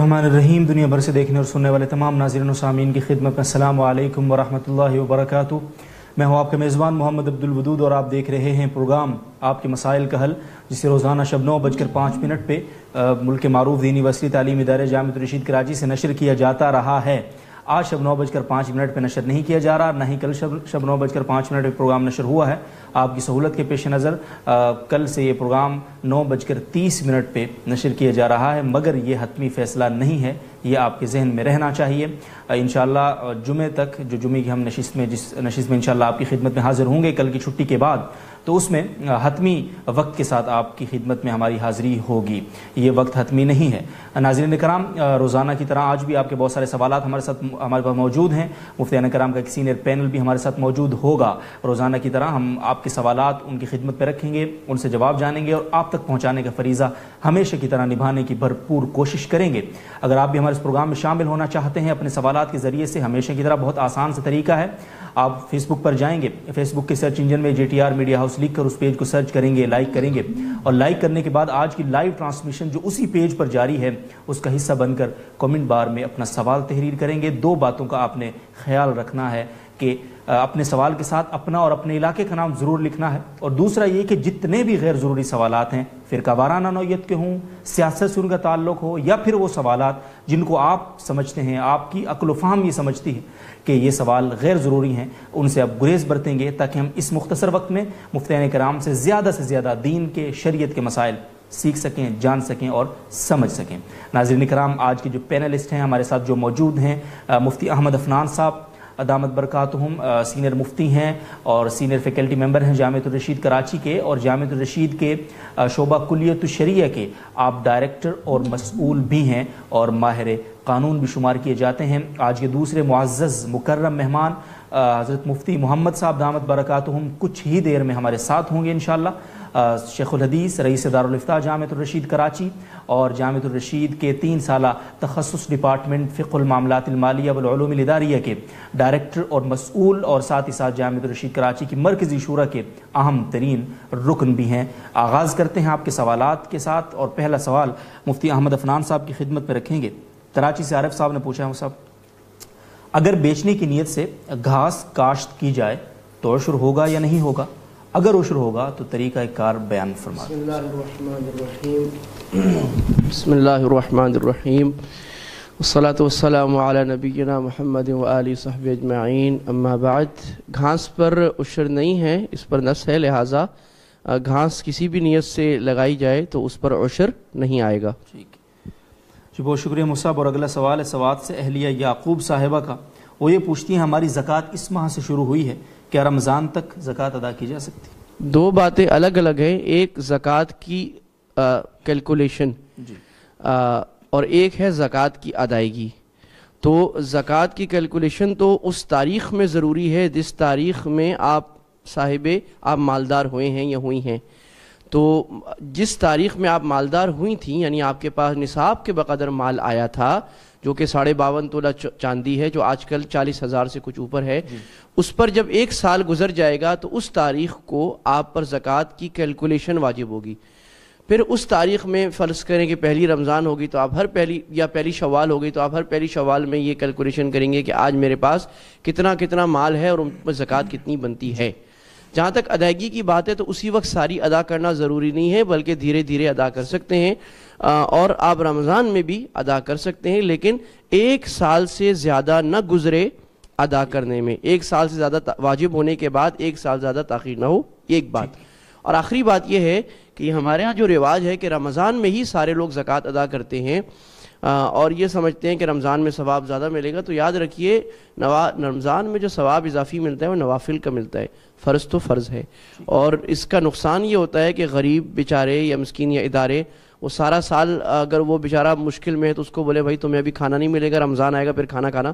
الرحمن الرحیم، دنیا بھر سے دیکھنے اور سننے والے تمام ناظرین و سامعین کی خدمت میں السلام علیکم ورحمۃ اللہ وبرکاتہ۔ میں ہوں آپ کا میزبان محمد عبدالودود اور آپ دیکھ رہے ہیں پروگرام آپ کے مسائل کا حل، جسے روزانہ شب 9:05 پہ ملک کے معروف دینی وسیع تعلیمی ادارے جامعۃ الرشید کراچی سے نشر کیا جاتا رہا ہے۔ آج شب 9:05 پہ نشر نہیں کیا جا رہا، نہ ہی کل شب 9:05 پہ پروگرام نشر ہوا ہے۔ آپ کی سہولت کے پیش نظر کل سے یہ پروگرام 9:30 پہ نشر کیا جا رہا ہے، مگر یہ حتمی فیصلہ نہیں ہے، یہ آپ کے ذہن میں رہنا چاہیے۔ انشاءاللہ جمعے تک، جو جمعے کی ہم جس نشست میں انشاءاللہ آپ کی خدمت میں حاضر ہوں گے کل کی چھٹی کے بعد، تو اس میں حتمی وقت کے ساتھ آپ کی خدمت میں ہماری حاضری ہوگی۔ یہ وقت حتمی نہیں ہے۔ ناظرین کرام، روزانہ کی طرح آج بھی آپ کے بہت سارے سوالات ہمارے پاس موجود ہیں۔ مفتیان کرام کا ایک سینئر پینل بھی ہمارے ساتھ موجود ہوگا۔ روزانہ کی طرح ہم آپ کے سوالات ان کی خدمت میں رکھیں گے، ان سے جواب جانیں گے اور آپ تک پہنچانے کا فریضہ ہمیشہ کی طرح نبھانے کی بھرپور کوشش کریں گے۔ اگر آپ بھی ہمارے اس پروگرام میں شامل ہونا چاہتے ہیں اپنے سوالات کے ذریعے سے، ہمیشہ کی طرح بہت آسان سے طریقہ ہے۔ آپ فیس بک پر جائیں گے، فیس بک کے سرچ انجن میں JTR میڈیا ہاؤس لکھ کر اس پیج کو سرچ کریں گے، لائک کریں گے، اور لائک کرنے کے بعد آج کی لائیو ٹرانسمیشن جو اسی پیج پر جاری ہے اس کا حصہ بن کر کمنٹ بار میں اپنا سوال تحریر کریں گے۔ دو باتوں کا آپ نے خیال رکھنا ہے کہ اپنے سوال کے ساتھ اپنا اور اپنے علاقے کا نام ضرور لکھنا ہے، اور دوسرا یہ کہ جتنے بھی غیر ضروری سوالات ہیں، فرقہ وارانہ نوعیت کے ہوں، سیاست سے ان کا تعلق ہو، یا پھر وہ سوالات جن کو آپ سمجھتے ہیں، آپ کی عقل و فہم یہ سمجھتی ہے کہ یہ سوال غیر ضروری ہیں، ان سے آپ گریز برتیں گے، تاکہ ہم اس مختصر وقت میں مفتیان کرام سے زیادہ دین کے، شریعت کے مسائل سیکھ سکیں، جان سکیں اور سمجھ سکیں۔ ناظرین کرام، آج کے جو پینلسٹ ہیں ہمارے ساتھ جو موجود ہیں، مفتی احمد عفنان صاحب دامت برکاتہم، سینئر مفتی ہیں اور سینئر فیکلٹی ممبر ہیں جامعۃ الرشید کراچی کے، اور جامعۃ الرشید کے شعبہ کلیت الشریعہ کے آپ ڈائریکٹر اور مسئول بھی ہیں اور ماہر قانون بھی شمار کیے جاتے ہیں۔ آج کے دوسرے معزز مکرم مہمان حضرت مفتی محمد صاحب دامت برکاتہم کچھ ہی دیر میں ہمارے ساتھ ہوں گے انشاءاللہ۔ شیخ الحدیث، رئیس دارالفتاء جامعۃ الرشید کراچی اور جامعۃ الرشید کے 3 سالہ تخصص ڈپارٹمنٹ فقہ المعاملات المالیہ والعلوم الاداریہ کے ڈائریکٹر اور مسئول، اور ساتھ ہی ساتھ جامعۃ الرشید کراچی کی مرکزی شورا کے اہم ترین رکن بھی ہیں۔ آغاز کرتے ہیں آپ کے سوالات کے ساتھ، اور پہلا سوال مفتی احمد عفنان صاحب کی خدمت میں رکھیں گے۔ کراچی سے عارف صاحب نے پوچھا ہے، صاحب اگر بیچنے کی نیت سے گھاس کاشت کی جائے تو عشر ہوگا یا نہیں ہوگا؟ اگر عشر ہوگا تو طریقہ کار بیان فرما دیں۔ بسم اللہ الرحمن الرحیم، والصلاة والسلام علی نبینا محمد وآلہ صحبہ اجمعین، اما بعد۔ گھاس پر عشر نہیں ہے، اس پر نص ہے، لہٰذا گھاس کسی بھی نیت سے لگائی جائے تو اس پر عشر نہیں آئے گا۔ ٹھیک جی، بہت شکریہ مصعب۔ اور اگلا سوال ہے سوات سے اہلیہ یعقوب صاحبہ کا۔ وہ یہ پوچھتی ہیں ہماری زکوٰۃ اس ماہ سے شروع ہوئی ہے، کیا رمضان تک زکوٰۃ ادا کی جا سکتی؟ دو باتیں الگ الگ ہیں، ایک زکوٰۃ کی کیلکولیشن اور ایک ہے زکوٰۃ کی ادائیگی۔ تو زکوٰۃ کی کیلکولیشن تو اس تاریخ میں ضروری ہے جس تاریخ میں آپ مالدار ہوئے ہیں یا ہوئی ہیں۔ تو جس تاریخ میں آپ مالدار ہوئی تھیں، یعنی آپ کے پاس نصاب کے بقدر مال آیا تھا، جو کہ 52.5 تولہ چاندی ہے، جو آج کل 40,000 سے کچھ اوپر ہے، اس پر جب 1 سال گزر جائے گا تو اس تاریخ کو آپ پر زکوٰۃ کی کیلکولیشن واجب ہوگی۔ پھر اس تاریخ میں فرض کریں کہ پہلی رمضان ہوگی تو آپ پہلی شوال ہوگی تو آپ ہر پہلی شوال میں یہ کیلکولیشن کریں گے کہ آج میرے پاس کتنا مال ہے اور ان پر زکوٰۃ کتنی بنتی ہے۔ جہاں تک ادائیگی کی بات ہے تو اسی وقت ساری ادا کرنا ضروری نہیں ہے، بلکہ دھیرے دھیرے ادا کر سکتے ہیں، اور آپ رمضان میں بھی ادا کر سکتے ہیں، لیکن 1 سال سے زیادہ نہ گزرے ادا کرنے میں۔ 1 سال سے زیادہ واجب ہونے کے بعد 1 سال زیادہ تاخیر نہ ہو، ایک بات۔ اور آخری بات یہ ہے کہ ہمارے ہاں جو رواج ہے کہ رمضان میں ہی سارے لوگ زکوٰۃ ادا کرتے ہیں، اور یہ سمجھتے ہیں کہ رمضان میں ثواب زیادہ ملے گا، تو یاد رکھیے رمضان میں جو ثواب اضافی ملتا ہے وہ نوافل کا ملتا ہے، فرض تو فرض ہے۔ اور اس کا نقصان یہ ہوتا ہے کہ غریب بیچارے یا مسکین یا ادارے، وہ سارا سال اگر وہ بیچارہ مشکل میں ہے تو اس کو بولے بھائی تمہیں ابھی کھانا نہیں ملے گا، رمضان آئے گا پھر کھانا کھانا،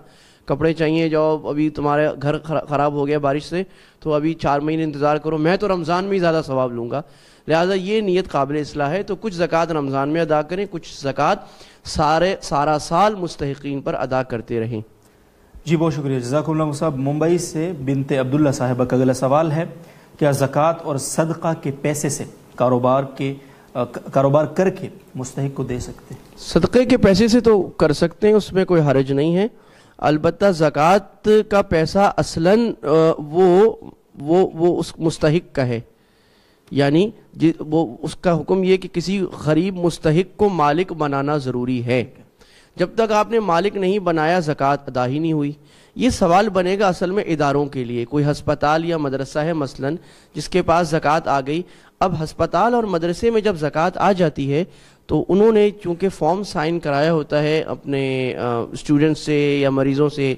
کپڑے چاہیے، جاؤ ابھی تمہارے گھر خراب ہو گیا بارش سے تو ابھی 4 مہینے انتظار کرو، میں تو رمضان میں ہی زیادہ ثواب لوں گا۔ لہٰذا یہ نیت قابل اصلاح ہے، تو کچھ زکوٰۃ رمضان میں ادا کریں، کچھ زکوٰۃ سارا سال مستحقین پر ادا کرتے رہیں۔ جی بہت شکریہ، جزاک اللہ صاحب۔ ممبئی سے بنت عبداللہ صاحبہ کا اگلا سوال ہے، کیا زکوٰۃ اور صدقہ کے پیسے سے کاروبار کے کاروبار کر کے مستحق کو دے سکتے ہیں؟ صدقے کے پیسے سے تو کر سکتے ہیں، اس میں کوئی حرج نہیں ہے، البتہ زکوٰۃ کا پیسہ اصلاً وہ اس مستحق کا ہے، یعنی وہ اس کا حکم یہ کہ کسی غریب مستحق کو مالک بنانا ضروری ہے. جب تک آپ نے مالک نہیں بنایا زکوٰۃ ادا ہی نہیں ہوئی. یہ سوال بنے گا اصل میں اداروں کے لیے. کوئی ہسپتال یا مدرسہ ہے مثلاً جس کے پاس زکوٰۃ آ گئی، اب ہسپتال اور مدرسے میں جب زکوٰۃ آ جاتی ہے تو انہوں نے چونکہ فارم سائن کرایا ہوتا ہے اپنے اسٹوڈنٹ سے یا مریضوں سے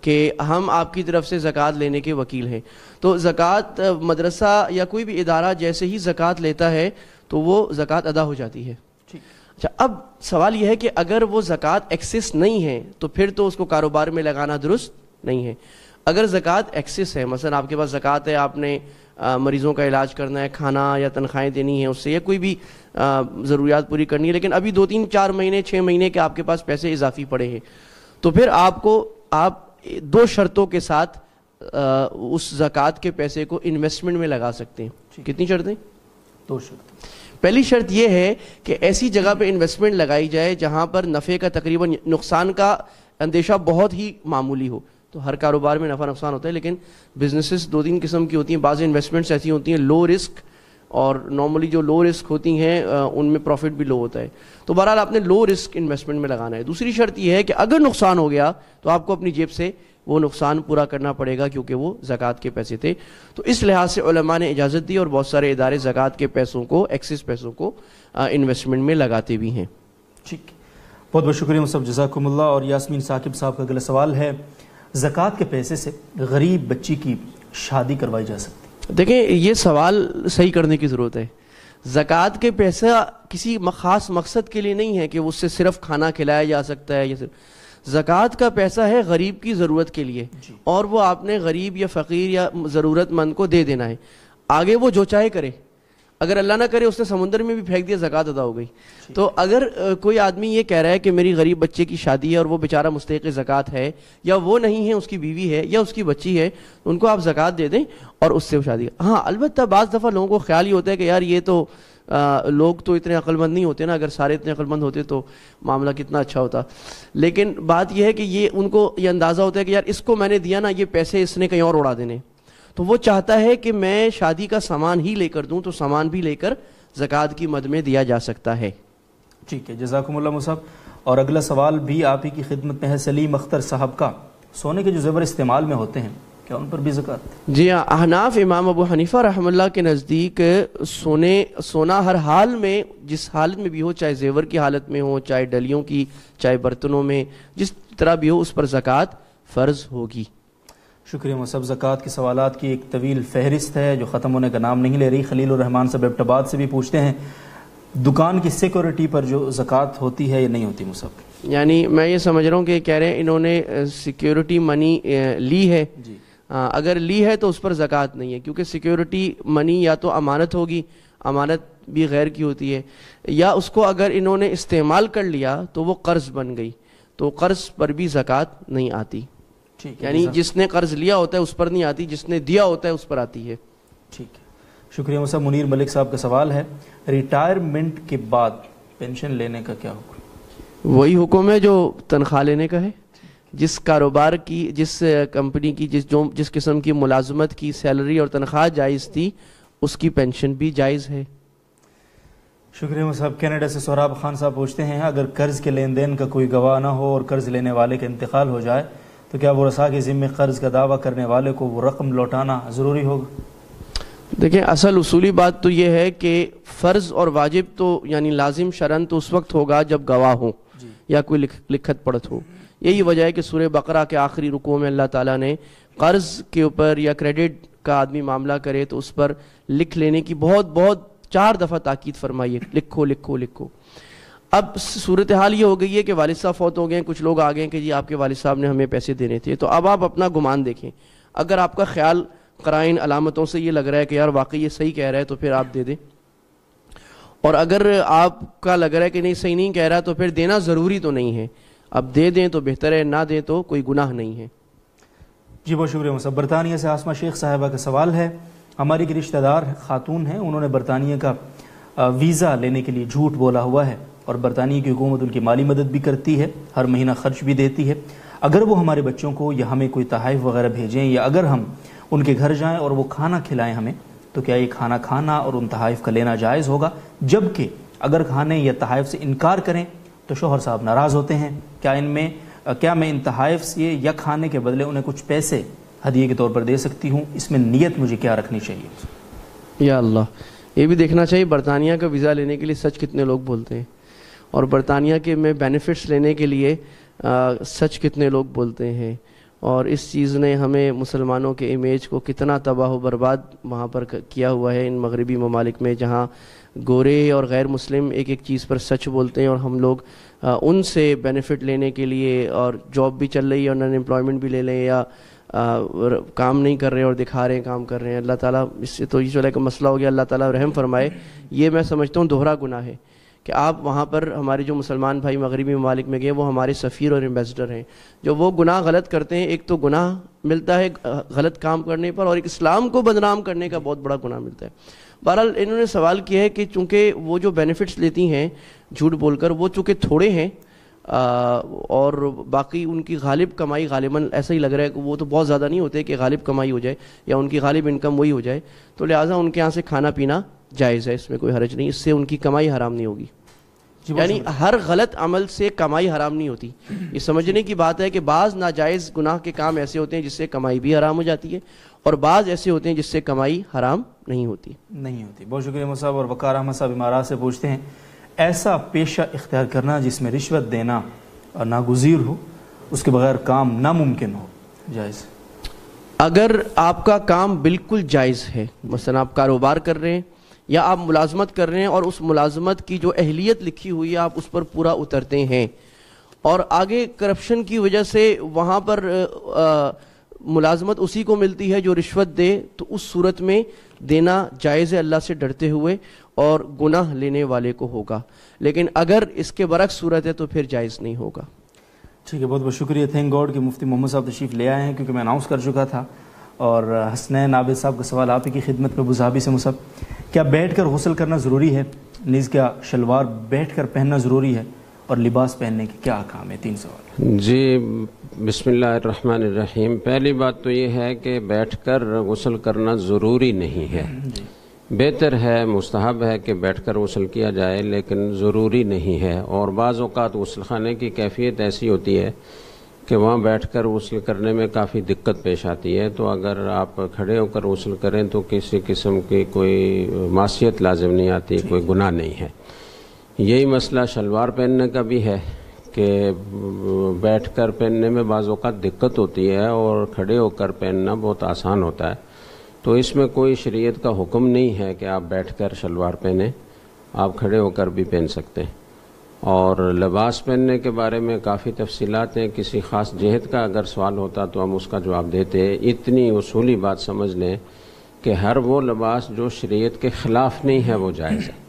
کہ ہم آپ کی طرف سے زکوٰۃ لینے کے وکیل ہیں، تو زکوٰۃ مدرسہ یا کوئی بھی ادارہ جیسے ہی زکوٰۃ لیتا ہے تو وہ زکوٰۃ ادا ہو جاتی ہے. اچھا، اب سوال یہ ہے کہ اگر وہ زکوٰۃ ایکسس نہیں ہے تو پھر تو اس کو کاروبار میں لگانا درست نہیں ہے. اگر زکوٰۃ ایکسس ہے، مثلا آپ کے پاس زکوٰۃ ہے، آپ نے مریضوں کا علاج کرنا ہے، کھانا یا تنخواہیں دینی ہیں اس سے، یا کوئی بھی ضروریات پوری کرنی ہے، لیکن ابھی 2-3-4 مہینے 6 مہینے کے آپ کے پاس پیسے اضافی پڑے ہیں، تو پھر آپ 2 شرطوں کے ساتھ اس زکوٰۃ کے پیسے کو انویسٹمنٹ میں لگا سکتے ہیں. کتنی شرطیں؟ 2 شرط. پہلی شرط یہ ہے کہ ایسی جگہ پہ انویسٹمنٹ لگائی جائے جہاں پر نفع کا تقریباً نقصان کا اندیشہ بہت ہی معمولی ہو. تو ہر کاروبار میں نفع نقصان ہوتا ہے، لیکن بزنسز 2-3 قسم کی ہوتی ہیں. بعض انویسٹمنٹس ایسی ہوتی ہیں لو رسک، اور نارملی جو لو رسک ہوتی ہیں ان میں پروفٹ بھی لو ہوتا ہے. تو بہرحال آپ نے لو رسک انویسٹمنٹ میں لگانا ہے. دوسری شرط یہ ہے کہ اگر نقصان ہو گیا تو آپ کو اپنی جیب سے وہ نقصان پورا کرنا پڑے گا، کیونکہ وہ زکوٰۃ کے پیسے تھے. تو اس لحاظ سے علماء نے اجازت دی اور بہت سارے ادارے زکوٰۃ کے پیسوں کو، ایکسس پیسوں کو انویسٹمنٹ میں لگاتے بھی ہیں. ٹھیک، بہت بہت شکریہ مصعب، جزاکم اللہ. اور یاسمین ثاقب صاحب کا اگلا سوال ہے، زکوٰۃ کے پیسے سے غریب بچی کی شادی کروائی جا سکتی؟ دیکھیں، یہ سوال صحیح کرنے کی ضرورت ہے. زکوٰۃ کے پیسہ کسی خاص مقصد کے لیے نہیں ہے کہ اس سے صرف کھانا کھلایا جا سکتا ہے. یہ صرف زکوٰۃ کا پیسہ ہے غریب کی ضرورت کے لیے، اور وہ آپ نے غریب یا فقیر یا ضرورت مند کو دے دینا ہے. آگے وہ جو چاہے کرے، اگر اللہ نہ کرے اس نے سمندر میں بھی پھینک دیا، زکوٰۃ ادا ہو گئی. تو اگر کوئی آدمی یہ کہہ رہا ہے کہ میری غریب بچے کی شادی ہے اور وہ بیچارہ مستحق زکوٰۃ ہے، یا وہ نہیں ہے، اس کی بیوی ہے یا اس کی بچی ہے، ان کو آپ زکوٰۃ دے دیں اور اس سے شادی. ہاں، البتہ بعض دفعہ لوگوں کو خیال یہ ہوتا ہے کہ یار یہ تو لوگ تو اتنے عقل مند نہیں ہوتے نا، اگر سارے اتنے عقل مند ہوتے تو معاملہ کتنا اچھا ہوتا. لیکن بات یہ ہے کہ یہ ان کو یہ اندازہ ہوتا ہے کہ یار اس کو میں نے دیا نا، یہ پیسے اس نے کہیں اور اڑا دینے، تو وہ چاہتا ہے کہ میں شادی کا سامان ہی لے کر دوں، تو سامان بھی لے کر زکوٰۃ کی مد میں دیا جا سکتا ہے. ٹھیک ہے، جزاکم اللہ مصعب. اور اگلا سوال بھی آپ ہی کی خدمت میں ہے. سلیم اختر صاحب کا، سونے کے جو زیور استعمال میں ہوتے ہیں کیا ان پر بھی زکوٰۃ؟ جی ہاں، احناف امام ابو حنیفہ رحمہ اللہ کے نزدیک سونا ہر حال میں، جس حالت میں بھی ہو، چاہے زیور کی حالت میں ہو، چاہے ڈلیوں کی، چاہے برتنوں میں، جس طرح بھی ہو، اس پر زکوٰۃ فرض ہوگی. شکریہ مصعب. زکوٰۃ کے سوالات کی ایک طویل فہرست ہے جو ختم ہونے کا نام نہیں لے رہی. خلیل الرحمان صاحب ایبٹ آباد سے بھی پوچھتے ہیں، دکان کی سیکورٹی پر جو زکوٰۃ ہوتی ہے یا نہیں ہوتی مصعب؟ یعنی میں یہ سمجھ رہا ہوں کہ کہہ رہے ہیں انہوں نے سیکیورٹی منی لی ہے. جی، اگر لی ہے تو اس پر زکوٰۃ نہیں ہے، کیونکہ سیکیورٹی منی یا تو امانت ہوگی، امانت بھی غیر کی ہوتی ہے، یا اس کو اگر انہوں نے استعمال کر لیا تو وہ قرض بن گئی، تو قرض پر بھی زکوٰۃ نہیں آتی. یعنی جس نے قرض لیا ہوتا ہے اس پر نہیں آتی، جس نے دیا ہوتا ہے اس پر آتی ہے. ٹھیک ہے، شکریہ مصعب. منیر ملک صاحب کا سوال ہے، ریٹائرمنٹ کے بعد پینشن لینے کا کیا حکم؟ وہی حکم ہے جو تنخواہ لینے کا ہے. جس کاروبار کی، جس کمپنی کی، جس قسم کی ملازمت کی سیلری اور تنخواہ جائز تھی، اس کی پینشن بھی جائز ہے. شکریہ مصعب. کینیڈا سے سہراب خان صاحب پوچھتے ہیں، اگر قرض کے لین دین کا کوئی گواہ نہ ہو اور قرض لینے والے کا انتقال ہو جائے تو کیا ورثاء کے ذمے قرض کا دعویٰ کرنے والے کو وہ رقم لوٹانا ضروری ہوگا؟ دیکھیں، اصل اصولی بات تو یہ ہے کہ فرض اور واجب تو یعنی لازم شرعاً تو اس وقت ہوگا جب گواہ ہو یا کوئی لکھت پڑھت ہو. یہی وجہ ہے کہ سورہ بقرہ کے آخری رکوع میں اللہ تعالیٰ نے قرض کے اوپر یا کریڈٹ کا آدمی معاملہ کرے تو اس پر لکھ لینے کی بہت 4 دفعہ تاکید فرمائی ہے، لکھو لکھو لکھو. اب صورتحال یہ ہو گئی ہے کہ والد صاحب فوت ہو گئے ہیں، کچھ لوگ آ گئے ہیں کہ جی آپ کے والد صاحب نے ہمیں پیسے دینے تھے. تو اب آپ اپنا گمان دیکھیں، اگر آپ کا خیال قرائن علامتوں سے یہ لگ رہا ہے کہ یار واقعی یہ صحیح کہہ رہا ہے تو پھر آپ دے دیں، اور اگر آپ کا لگ رہا ہے کہ نہیں صحیح نہیں کہہ رہا تو پھر دینا ضروری تو نہیں ہے. اب دے دیں تو بہتر ہے، نہ دیں تو کوئی گناہ نہیں ہے. جی بہت شکریہ مصعب. برطانیہ سے آسمہ شیخ صاحبہ کا سوال ہے، ہماری کی رشتہ دار خاتون ہیں، انہوں نے برطانیہ کا ویزا لینے کے لیے جھوٹ بولا ہوا ہے، اور برطانیہ کی حکومت ان کی مالی مدد بھی کرتی ہے، ہر مہینہ خرچ بھی دیتی ہے۔ اگر وہ ہمارے بچوں کو یا ہمیں کوئی تحائف وغیرہ بھیجیں، یا اگر ہم ان کے گھر جائیں اور وہ کھانا کھلائیں ہمیں، تو کیا یہ کھانا کھانا اور ان تحائف کا لینا جائز ہوگا؟ جبکہ اگر کھانے یا تحائف سے انکار کریں تو شوہر صاحب ناراض ہوتے ہیں۔ کیا میں ان تحائف سے یا کھانے کے بدلے انہیں کچھ پیسے ہدیے کے طور پر دے سکتی ہوں؟ اس میں نیت مجھے کیا رکھنی چاہیے؟ یا اللہ، یہ بھی دیکھنا چاہیے برطانیہ کا ویزا لینے کے لیے سچ کتنے لوگ بولتے ہیں، اور برطانیہ کے میں بینیفٹس لینے کے لیے سچ کتنے لوگ بولتے ہیں، اور اس چیز نے ہمیں مسلمانوں کے امیج کو کتنا تباہ و برباد وہاں پر کیا ہوا ہے، ان مغربی ممالک میں جہاں گورے اور غیر مسلم ایک ایک چیز پر سچ بولتے ہیں، اور ہم لوگ ان سے بینیفٹ لینے کے لیے، اور جاب بھی چل رہی ہے اور ان امپلائمنٹ بھی لے لیں، یا کام نہیں کر رہے اور دکھا رہے ہیں کام کر رہے ہیں۔ اللہ تعالیٰ اس سے تو یہ جو ایک مسئلہ ہو گیا، اللہ تعالیٰ رحم فرمائے۔ یہ میں سمجھتا ہوں دوہرا گناہ ہے کہ آپ وہاں پر ہمارے جو مسلمان بھائی مغربی ممالک میں گئے وہ ہمارے سفیر اور ایمبیسڈر ہیں، جو وہ گناہ غلط کرتے ہیں، ایک تو گناہ ملتا ہے غلط کام کرنے پر، اور ایک اسلام کو بدنام کرنے کا بہت بڑا گناہ ملتا ہے۔ بہرحال انہوں نے سوال کیا ہے کہ چونکہ وہ جو بینیفٹس لیتی ہیں جھوٹ بول کر، وہ چونکہ تھوڑے ہیں، اور باقی ان کی غالب کمائی غالباً ایسا ہی لگ رہا ہے کہ وہ تو بہت زیادہ نہیں ہوتے کہ غالب کمائی ہو جائے یا ان کی غالب انکم وہی ہو جائے، تو لہٰذا ان کے یہاں سے کھانا پینا جائز ہے، اس میں کوئی حرج نہیں، اس سے ان کی کمائی حرام نہیں ہوگی۔ یعنی ہر غلط عمل سے کمائی حرام نہیں ہوتی۔ یہ سمجھنے کی بات ہے کہ بعض ناجائز گناہ کے کام ایسے ہوتے ہیں جس سے کمائی بھی حرام ہو جاتی ہے، اور بعض ایسے ہوتے ہیں جس سے کمائی حرام نہیں ہوتی۔ بہت شکریہ صاحب۔ اور وقار احمد صاحب امارات سے پوچھتے ہیں، ایسا پیشہ اختیار کرنا جس میں رشوت دینا ناگزیر ہو، اس کے بغیر کام ناممکن ہو، جائز؟ اگر آپ کا کام بالکل جائز ہے، مثلا آپ کاروبار کر رہے ہیں یا آپ ملازمت کر رہے ہیں، اور اس ملازمت کی جو اہلیت لکھی ہوئی ہے آپ اس پر پورا اترتے ہیں، اور آگے کرپشن کی وجہ سے وہاں پر ملازمت اسی کو ملتی ہے جو رشوت دے، تو اس صورت میں دینا جائز ہے اللہ سے ڈرتے ہوئے، اور گناہ لینے والے کو ہوگا۔ لیکن اگر اس کے برعکس صورت ہے تو پھر جائز نہیں ہوگا۔ ٹھیک ہے، بہت بہت شکریہ۔ تھینک گاڈ کہ مفتی محمد صاحب تشریف لے آئے ہیں، کیونکہ میں اناؤنس کر چکا تھا۔ اور حسنین عابد صاحب کا سوال آپ ہی کی خدمت میں، ابوظہبی سے مصعب، کیا بیٹھ کر غسل کرنا ضروری ہے؟ نیز کیا شلوار بیٹھ کر پہننا ضروری ہے؟ اور لباس پہننے کے کیا احکام ہے؟ 3 سوال۔ جی، بسم اللہ الرحمن الرحیم۔ پہلی بات تو یہ ہے کہ بیٹھ کر غسل کرنا ضروری نہیں ہے، بہتر ہے، مستحب ہے کہ بیٹھ کر غسل کیا جائے، لیکن ضروری نہیں ہے۔ اور بعض اوقات غسل خانے کی کیفیت ایسی ہوتی ہے کہ وہاں بیٹھ کر غسل کرنے میں کافی دقت پیش آتی ہے، تو اگر آپ کھڑے ہو کر غسل کریں تو کسی قسم کی کوئی معصیت لازم نہیں آتی، کوئی گناہ نہیں ہے۔ یہی مسئلہ شلوار پہننے کا بھی ہے کہ بیٹھ کر پہننے میں بعض اوقات دقت ہوتی ہے اور کھڑے ہو کر پہننا بہت آسان ہوتا ہے، تو اس میں کوئی شریعت کا حکم نہیں ہے کہ آپ بیٹھ کر شلوار پہنیں، آپ کھڑے ہو کر بھی پہن سکتے ہیں۔ اور لباس پہننے کے بارے میں کافی تفصیلات ہیں، کسی خاص جہت کا اگر سوال ہوتا تو ہم اس کا جواب دیتے۔ اتنی اصولی بات سمجھ لیں کہ ہر وہ لباس جو شریعت کے خلاف نہیں ہے وہ جائز ہے،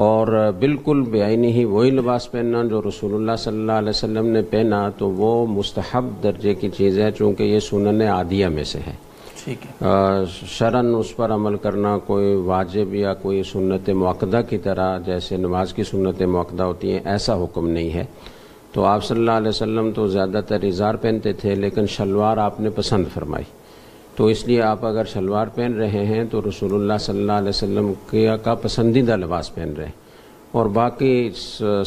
اور بالکل بے عینی ہی وہی لباس پہننا جو رسول اللہ صلی اللہ علیہ وسلم نے پہنا تو وہ مستحب درجے کی چیز ہے، چونکہ یہ سنن عادیہ میں سے ہے۔ شرعاً اس پر عمل کرنا کوئی واجب یا کوئی سنت مؤکدہ کی طرح جیسے نماز کی سنت مؤکدہ ہوتی ہیں ایسا حکم نہیں ہے۔ تو آپ صلی اللہ علیہ وسلم تو زیادہ تر ازار پہنتے تھے، لیکن شلوار آپ نے پسند فرمائی، تو اس لیے آپ اگر شلوار پہن رہے ہیں تو رسول اللہ صلی اللہ علیہ وسلم کا پسندیدہ لباس پہن رہے ہیں۔ اور باقی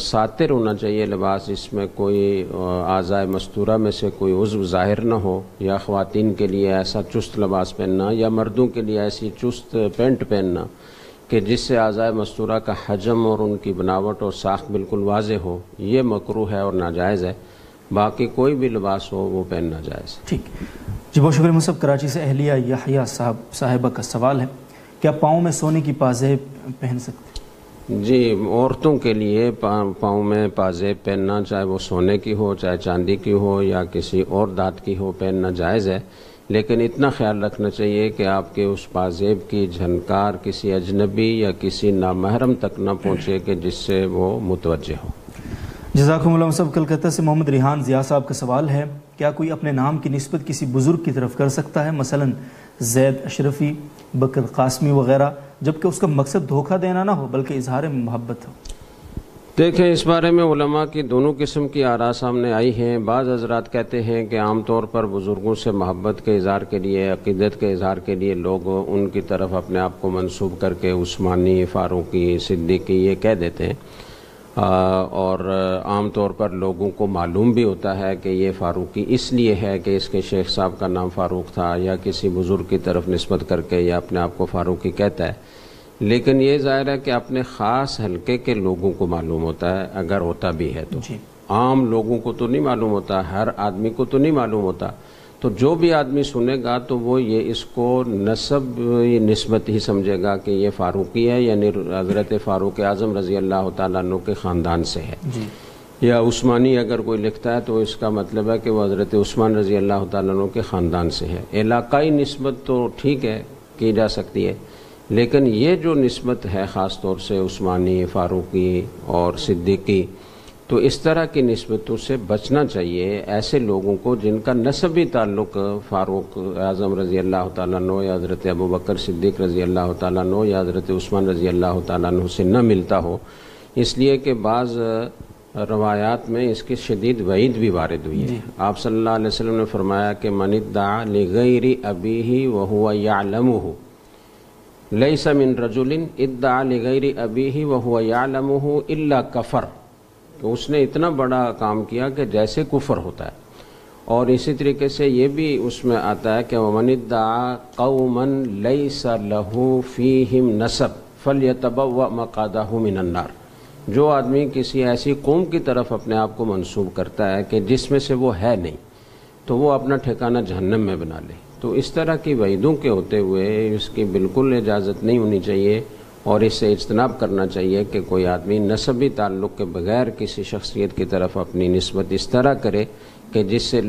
ساتر ہونا چاہیے لباس، اس میں کوئی اعضائے مستورہ میں سے کوئی عضو ظاہر نہ ہو، یا خواتین کے لیے ایسا چست لباس پہننا یا مردوں کے لیے ایسی چست پینٹ پہننا کہ جس سے اعضائے مستورہ کا حجم اور ان کی بناوٹ اور ساخت بالکل واضح ہو، یہ مکروہ ہے اور ناجائز ہے۔ باقی کوئی بھی لباس ہو وہ پہننا جائز ہے۔ ٹھیک جی، بہت شکریہ مصعب۔ کراچی سے اہلیہ یحییٰ صاحبہ کا سوال ہے، کیا پاؤں میں سونے کی پازیب پہن سکتے؟ جی، عورتوں کے لیے پاؤں میں پازیب پہننا، چاہے وہ سونے کی ہو، چاہے چاندی کی ہو یا کسی اور دھات کی ہو، پہننا جائز ہے، لیکن اتنا خیال رکھنا چاہیے کہ آپ کے اس پازیب کی جھنکار کسی اجنبی یا کسی نامحرم تک نہ پہنچے کہ جس سے وہ متوجہ ہو۔ جزاکم اللہ مصعب۔ کلکتہ سے محمد ریحان ضیاء صاحب کا سوال ہے، کیا کوئی اپنے نام کی نسبت کسی بزرگ کی طرف کر سکتا ہے؟ مثلا زید اشرفی، بکر قاسمی وغیرہ، جبکہ اس کا مقصد دھوکہ دینا نہ ہو بلکہ اظہار محبت ہو؟ دیکھیں، اس بارے میں علماء کی دونوں قسم کی آراء سامنے آئی ہیں۔ بعض حضرات کہتے ہیں کہ عام طور پر بزرگوں سے محبت کے اظہار کے لیے، عقیدت کے اظہار کے لیے لوگ ان کی طرف اپنے آپ کو منسوب کر کے عثمانی، فاروقی، صدیقی یہ کہہ دیتے ہیں، اور عام طور پر لوگوں کو معلوم بھی ہوتا ہے کہ یہ فاروقی اس لیے ہے کہ اس کے شیخ صاحب کا نام فاروق تھا، یا کسی بزرگ کی طرف نسبت کر کے یا اپنے آپ کو فاروقی کہتا ہے۔ لیکن یہ ظاہر ہے کہ اپنے خاص حلقے کے لوگوں کو معلوم ہوتا ہے، اگر ہوتا بھی ہے تو عام لوگوں کو تو نہیں معلوم ہوتا، ہر آدمی کو تو نہیں معلوم ہوتا۔ تو جو بھی آدمی سنے گا تو وہ یہ اس کو نسبت ہی سمجھے گا کہ یہ فاروقی ہے، یعنی حضرت فاروق اعظم رضی اللہ تعالیٰ عنہ کے خاندان سے ہے۔ یا عثمانی اگر کوئی لکھتا ہے تو اس کا مطلب ہے کہ وہ حضرت عثمان رضی اللہ تعالیٰ عنہ کے خاندان سے ہے۔ علاقائی نسبت تو ٹھیک ہے، کی جا سکتی ہے، لیکن یہ جو نسبت ہے خاص طور سے عثمانی، فاروقی اور صدیقی، تو اس طرح کی نسبتوں سے بچنا چاہیے ایسے لوگوں کو جن کا نسبی تعلق فاروق اعظم رضی اللہ تعالیٰ عنہ یا حضرت ابوبکر صدیق رضی اللہ تعالیٰ عنہ یا حضرت عثمان رضی اللہ تعالیٰ عنہ سے نہ ملتا ہو، اس لیے کہ بعض روایات میں اس کی شدید وعید بھی وارد ہوئی ہے۔ آپ صلی اللہ علیہ وسلم نے فرمایا کہ من ادعا لغیر ابیہ وہو یعلمہ لیس من رجل ادعا لغیر ابیہ وہو یعلمہ الا کفر، کہ اس نے اتنا بڑا کام کیا کہ جیسے کفر ہوتا ہے۔ اور اسی طریقے سے یہ بھی اس میں آتا ہے کہ ومن ادعا قوما لیس لہ فیہم نسب فلیتبوأ مقعدہ من النار، جو آدمی کسی ایسی قوم کی طرف اپنے آپ کو منسوب کرتا ہے کہ جس میں سے وہ ہے نہیں، تو وہ اپنا ٹھکانہ جہنم میں بنا لے۔ تو اس طرح کی وعیدوں کے ہوتے ہوئے اس کی بالکل اجازت نہیں ہونی چاہیے، اور اس سے اجتناب کرنا چاہیے کہ کوئی آدمی نسبی تعلق کے بغیر کسی شخصیت کی طرف اپنی نسبت اس طرح کرے کہ جس سے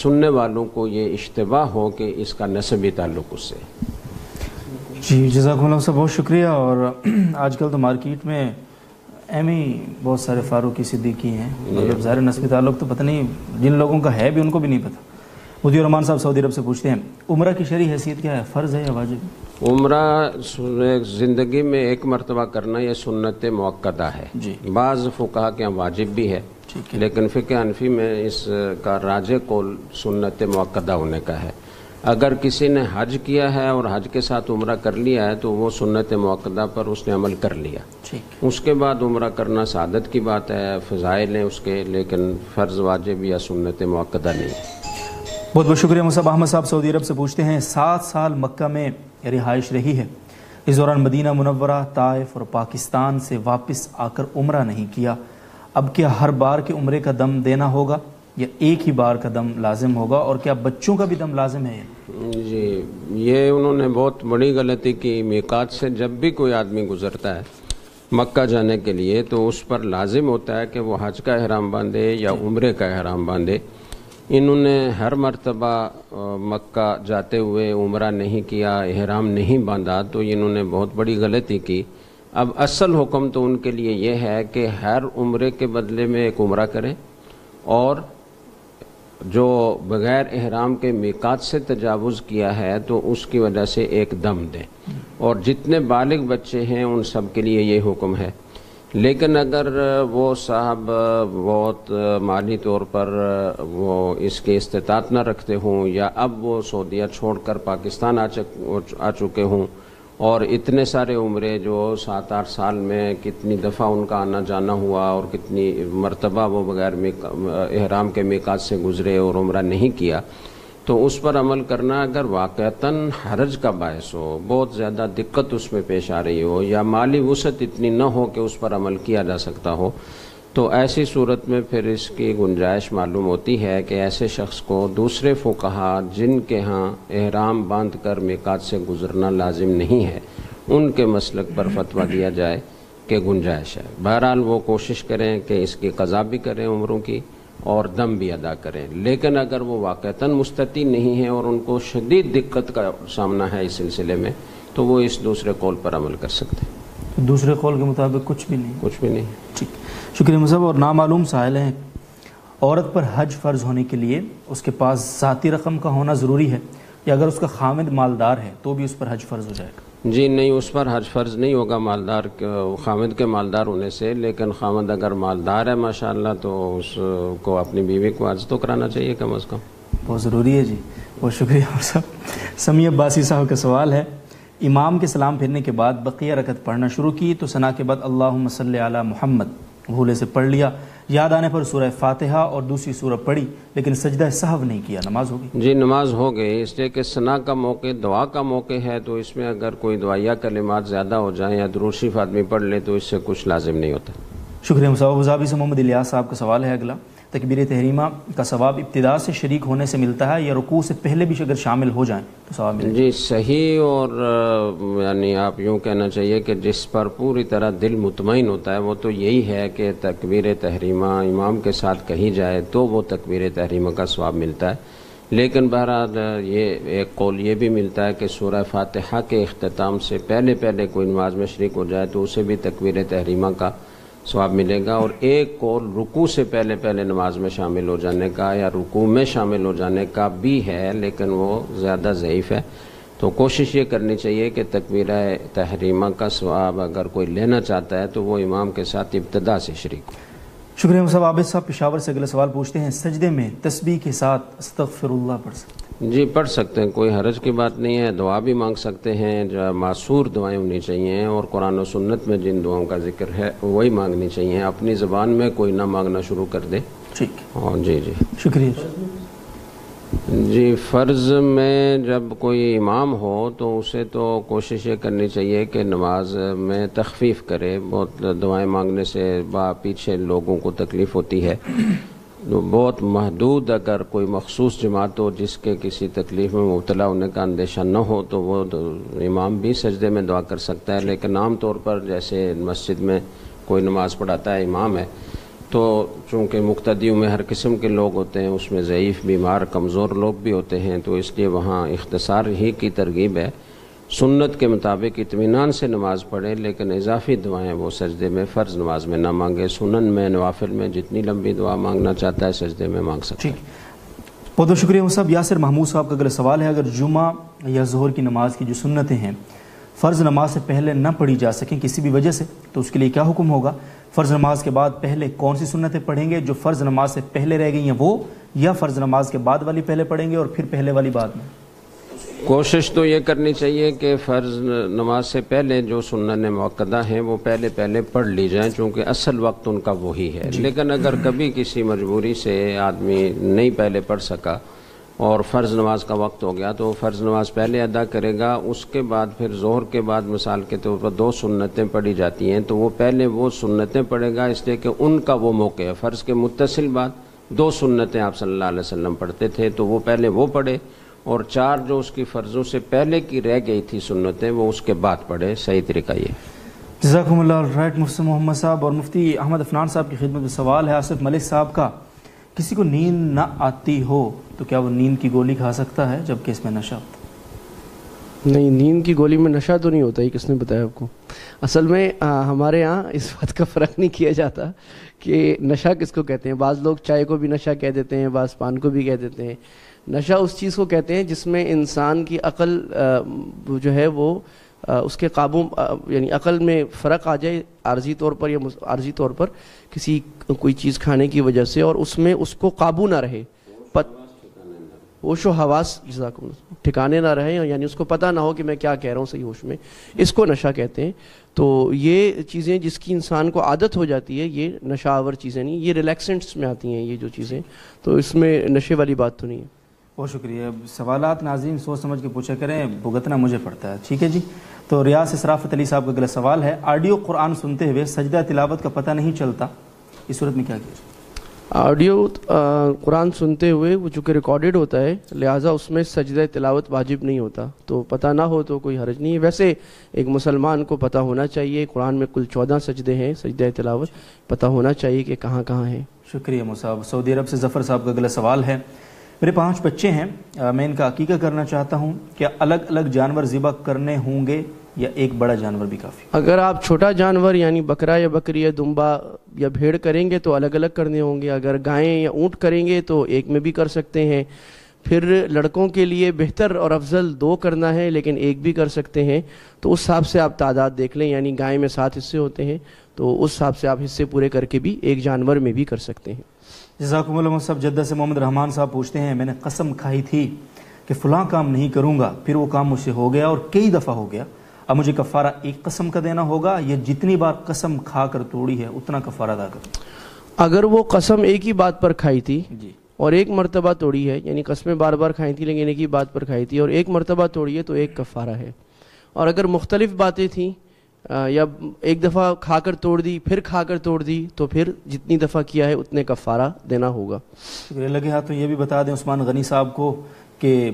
سننے والوں کو یہ اشتباہ ہو کہ اس کا نسبی تعلق اس سے۔ جی جزاکم اللہ صاحب، بہت شکریہ۔ اور آج کل تو مارکیٹ میں بہت سارے فاروقی صدیقی ہیں، مطلب ظاہر نسبی تعلق تو پتہ نہیں جن لوگوں کا ہے بھی ان کو بھی نہیں پتہ۔ مودی الرحمان صاحب سعودی عرب سے پوچھتے ہیں، عمرہ کی شرعی حیثیت کیا ہے، فرض ہے یا واجب؟ عمرہ زندگی میں ایک مرتبہ کرنا یہ سنت موقدہ ہے۔ بعض فقہا کے یہاں واجب بھی ہے، لیکن فقہ حنفی میں اس کا راجح قول سنت موقدہ ہونے کا ہے۔ اگر کسی نے حج کیا ہے اور حج کے ساتھ عمرہ کر لیا ہے تو وہ سنت موقدہ پر اس نے عمل کر لیا، اس کے بعد عمرہ کرنا سعادت کی بات ہے، فضائل ہیں اس کے، لیکن فرض واجب یا سنت موقدہ نہیں۔ بہت بہت شکریہ مصعب احمد صاحب سعودی عرب سے پوچھتے ہیں، 7 سال مکہ میں رہائش رہی ہے، اس دوران مدینہ منورہ، طائف اور پاکستان سے واپس آ کر عمرہ نہیں کیا، اب کیا ہر بار کے عمرے کا دم دینا ہوگا یا ایک ہی بار کا دم لازم ہوگا، اور کیا بچوں کا بھی دم لازم ہے؟ جی، یہ انہوں نے بہت بڑی غلطی کی۔ میقات سے جب بھی کوئی آدمی گزرتا ہے مکہ جانے کے لیے تو اس پر لازم ہوتا ہے کہ وہ حج کا احرام باندھے یا عمرے کا احرام باندھے۔ انہوں نے ہر مرتبہ مکہ جاتے ہوئے عمرہ نہیں کیا، احرام نہیں باندھا، تو انہوں نے بہت بڑی غلطی کی۔ اب اصل حکم تو ان کے لیے یہ ہے کہ ہر عمرے کے بدلے میں ایک عمرہ کریں، اور جو بغیر احرام کے میقات سے تجاوز کیا ہے تو اس کی وجہ سے ایک دم دیں، اور جتنے بالغ بچے ہیں ان سب کے لیے یہ حکم ہے۔ لیکن اگر وہ صاحب بہت مالی طور پر وہ اس کی استطاعت نہ رکھتے ہوں، یا اب وہ سعودیہ چھوڑ کر پاکستان آ چکے ہوں، اور اتنے سارے عمرے جو 7-8 سال میں کتنی دفعہ ان کا آنا جانا ہوا اور کتنی مرتبہ وہ بغیر احرام کے میقات سے گزرے اور عمرہ نہیں کیا، تو اس پر عمل کرنا اگر واقعتاً حرج کا باعث ہو، بہت زیادہ دقت اس میں پیش آ رہی ہو، یا مالی وسعت اتنی نہ ہو کہ اس پر عمل کیا جا سکتا ہو، تو ایسی صورت میں پھر اس کی گنجائش معلوم ہوتی ہے کہ ایسے شخص کو دوسرے فقہا جن کے ہاں احرام باندھ کر میقات سے گزرنا لازم نہیں ہے، ان کے مسلک پر فتویٰ دیا جائے کہ گنجائش ہے۔ بہرحال وہ کوشش کریں کہ اس کی قضا بھی کریں عمروں کی، اور دم بھی ادا کریں۔ لیکن اگر وہ واقعتاً مستطیع نہیں ہیں اور ان کو شدید دقت کا سامنا ہے اس سلسلے میں، تو وہ اس دوسرے قول پر عمل کر سکتے ہیں۔ دوسرے قول کے مطابق کچھ بھی نہیں؟ کچھ بھی نہیں۔ ٹھیک، شکریہ مصعب۔ اور نامعلوم سائل ہیں، عورت پر حج فرض ہونے کے لیے اس کے پاس ذاتی رقم کا ہونا ضروری ہے، یا اگر اس کا خامد مالدار ہے تو بھی اس پر حج فرض ہو جائے گا؟ جی نہیں، اس پر حج فرض نہیں ہوگا مالدار خامد کے مالدار ہونے سے، لیکن خامد اگر مالدار ہے ماشاءاللہ تو اس کو اپنی بیوی کو حج تو کرانا چاہیے کم از کم. بہت ضروری ہے جی، بہت شکریہ صاحب. سمیع عباسی صاحب کا سوال ہے، امام کے سلام پھرنے کے بعد بقیہ رکعت پڑھنا شروع کی تو ثنا کے بعد اللہم صلی علی محمد بھولے سے پڑھ لیا، یاد آنے پر سورہ فاتحہ اور دوسری سورہ پڑھی لیکن سجدہ سہو نہیں کیا، نماز ہوگی؟ جی نماز ہو گئی، اس لیے کہ ثنا کا موقع دعا کا موقع ہے، تو اس میں اگر کوئی دعائیہ کلمات زیادہ ہو جائیں یا درود شریف آدمی پڑھ لے تو اس سے کچھ لازم نہیں ہوتا. شکریہ. مصعب ابوظہبی سے محمد الیاس صاحب کا سوال ہے اگلا، تکبیر تحریمہ کا ثواب ابتدا سے شریک ہونے سے ملتا ہے یا رکوع سے پہلے بھی اگر شامل ہو جائیں تو ثواب ملتا ہے؟ جی صحیح، اور یعنی آپ یوں کہنا چاہیے کہ جس پر پوری طرح دل مطمئن ہوتا ہے وہ تو یہی ہے کہ تکبیر تحریمہ امام کے ساتھ کہی جائے تو وہ تکبیر تحریمہ کا ثواب ملتا ہے. لیکن بہرحال یہ ایک قول یہ بھی ملتا ہے کہ سورہ فاتحہ کے اختتام سے پہلے کوئی نماز میں شریک ہو جائے تو اسے بھی تکبیر تحریمہ کا ثواب ملے گا. اور ایک قول رکوع سے پہلے نماز میں شامل ہو جانے کا یا رکوع میں شامل ہو جانے کا بھی ہے، لیکن وہ زیادہ ضعیف ہے. تو کوشش یہ کرنی چاہیے کہ تکبیر تحریمہ کا ثواب اگر کوئی لینا چاہتا ہے تو وہ امام کے ساتھ ابتدا سے شریک ہو. شکریہ. مصعب عابد صاحب پشاور سے اگلا سوال پوچھتے ہیں، سجدے میں تسبیح کے ساتھ استغفر اللہ پڑھ سکتے ہیں؟ جی پڑھ سکتے ہیں، کوئی حرج کی بات نہیں ہے. دعا بھی مانگ سکتے ہیں، جو معصور دعائیں ہونی چاہیے، اور قرآن و سنت میں جن دعاؤں کا ذکر ہے وہی مانگنی چاہیے. اپنی زبان میں کوئی نہ مانگنا شروع کر دے. ٹھیک. جی شکریہ. جی فرض میں جب کوئی امام ہو تو اسے تو کوشش یہ کرنی چاہیے کہ نماز میں تخفیف کرے. بہت دعائیں مانگنے سے پیچھے لوگوں کو تکلیف ہوتی ہے. بہت محدود اگر کوئی مخصوص جماعت ہو جس کے کسی تکلیف میں مبتلا ہونے کا اندیشہ نہ ہو تو وہ امام بھی سجدے میں دعا کر سکتا ہے. لیکن عام طور پر جیسے مسجد میں کوئی نماز پڑھاتا ہے امام ہے تو چونکہ مقتدیوں میں ہر قسم کے لوگ ہوتے ہیں، اس میں ضعیف، بیمار، کمزور لوگ بھی ہوتے ہیں، تو اس لیے وہاں اختصار ہی کی ترغیب ہے. سنت کے مطابق اطمینان سے نماز پڑھے، لیکن اضافی دعائیں وہ سجدے میں فرض نماز میں نہ مانگے. سنن میں نوافل میں جتنی لمبی دعا مانگنا چاہتا ہے سجدے میں مانگ سکتا ہے. بہت بہت شکریہ صاحب. یاسر محمود صاحب کا اگلا سوال ہے، اگر جمعہ یا ظہر کی نماز کی جو سنتیں ہیں فرض نماز سے پہلے نہ پڑھی جا سکیں کسی بھی وجہ سے تو اس کے لیے کیا حکم ہوگا؟ فرض نماز کے بعد پہلے کون سی سنتیں پڑھیں گے جو فرض نماز سے پہلے رہ گئی ہیں وہ، یا فرض نماز کے بعد والی پہلے پڑھیں گے اور پھر پہلے والی بعد میں؟ کوشش تو یہ کرنی چاہیے کہ فرض نماز سے پہلے جو سنن مؤکدہ ہیں وہ پہلے پڑھ لی جائیں، چونکہ اصل وقت ان کا وہی ہے. لیکن اگر کبھی کسی مجبوری سے آدمی نہیں پہلے پڑھ سکا اور فرض نماز کا وقت ہو گیا تو فرض نماز پہلے ادا کرے گا. اس کے بعد پھر ظہر کے بعد مثال کے طور پر 2 سنتیں پڑھی جاتی ہیں تو وہ پہلے وہ سنتیں پڑھے گا، اس لیے کہ ان کا وہ موقع ہے. فرض کے متصل بعد 2 سنتیں آپ صلی اللہ علیہ وسلم پڑھتے تھے تو وہ پہلے وہ پڑھے، اور 4 جو اس کی فرضوں سے پہلے کی رہ گئی تھی سنتیں وہ اس کے بعد پڑھے. صحیح طریقہ یہ. جزاکم اللہ. رائٹ مفتی محمد صاحب. اور مفتی احمد عفنان صاحب کی خدمت میں سوال ہے، آصف ملک صاحب کا، کسی کو نیند نہ آتی ہو تو کیا وہ نیند کی گولی کھا سکتا ہے جبکہ اس میں نشہ ہوتا ہے؟ نہیں، نیند کی گولی میں نشہ تو نہیں ہوتا. یہ کس نے بتایا آپ کو؟ اصل میں ہمارے ہاں اس بات کا فرق نہیں کیا جاتا کہ نشہ کس کو کہتے ہیں. بعض لوگ چائے کو بھی نشہ کہہ دیتے ہیں، بعض پان کو بھی کہہ دیتے ہیں. نشہ اس چیز کو کہتے ہیں جس میں انسان کی عقل جو ہے وہ اس کے قابو، یعنی عقل میں فرق آ جائے عارضی طور پر یا عارضی طور پر کسی کوئی چیز کھانے کی وجہ سے، اور اس میں اس کو قابو نہ رہے، ہوش و حواس ٹھکانے نہ رہے، یعنی اس کو پتہ نہ ہو کہ میں کیا کہہ رہا ہوں صحیح ہوش میں. اس کو نشہ کہتے ہیں. تو یہ چیزیں جس کی انسان کو عادت ہو جاتی ہے یہ نشہ آور چیزیں نہیں، یہ ریلیکسنٹس میں آتی ہیں یہ جو چیزیں، تو اس میں نشے والی بات تو نہیں ہے. بہت شکریہ. سوالات ناظرین سوچ سمجھ کے پوچھا کریں، بھگتنا مجھے پڑتا ہے. ٹھیک ہے جی. تو ریاض اسراف علی صاحب کا اگلا سوال ہے، آڈیو قرآن سنتے ہوئے سجدہ تلاوت کا پتہ نہیں چلتا، اس صورت میں کیا کیا جائے؟ آڈیو قرآن سنتے ہوئے وہ چونکہ ریکارڈڈ ہوتا ہے لہٰذا اس میں سجدہ تلاوت واجب نہیں ہوتا، تو پتہ نہ ہو تو کوئی حرج نہیں ہے. ویسے ایک مسلمان کو پتہ ہونا چاہیے، قرآن میں کل 14 سجدے ہیں، سجدہ تلاوت پتہ ہونا چاہیے کہ کہاں کہاں ہیں. شکریہ مصعب. سعودی عرب سے ظفر صاحب کا اگلا سوال ہے، میرے 5 بچے ہیں، میں ان کا عقیقہ کرنا چاہتا ہوں، کیا الگ الگ جانور ذبح کرنے ہوں گے یا ایک بڑا جانور بھی کافی؟ اگر آپ چھوٹا جانور یعنی بکرا یا بکری یا دمبا یا بھیڑ کریں گے تو الگ الگ کرنے ہوں گے. اگر گائیں یا اونٹ کریں گے تو ایک میں بھی کر سکتے ہیں. پھر لڑکوں کے لیے بہتر اور افضل 2 کرنا ہے لیکن 1 بھی کر سکتے ہیں، تو اس حساب سے آپ تعداد دیکھ لیں، یعنی گائے میں 7 حصے ہوتے ہیں تو اس حساب سے آپ حصے پورے کر کے بھی ایک جانور میں بھی کر سکتے ہیں۔ جزاکم اللہ صاحب۔ جدہ سے محمد رحمان صاحب پوچھتے ہیں میں نے قسم کھائی تھی کہ فلاں کام نہیں کروں گا، پھر وہ کام مجھ سے ہو گیا اور کئی دفعہ ہو گیا، اب مجھے کفارہ ایک قسم کا دینا ہوگا یا جتنی بار قسم کھا کر توڑی ہے اتنا کفارہ ادا کروں؟ اگر وہ قسم ایک ہی بات پر کھائی تھی جی اور ایک مرتبہ توڑی ہے، یعنی قسمیں بار بار کھائی تھی لیکن ایک ہی بات پر کھائی تھی اور ایک مرتبہ توڑی ہے تو ایک کفارہ ہے، اور اگر مختلف باتیں تھیں یا ایک دفعہ کھا کر توڑ دی پھر کھا کر توڑ دی تو پھر جتنی دفعہ کیا ہے اتنے کفارہ دینا ہوگا۔ شکریہ۔ لگے ہاتھوں یہ بھی بتا دیں عثمان غنی صاحب کو کہ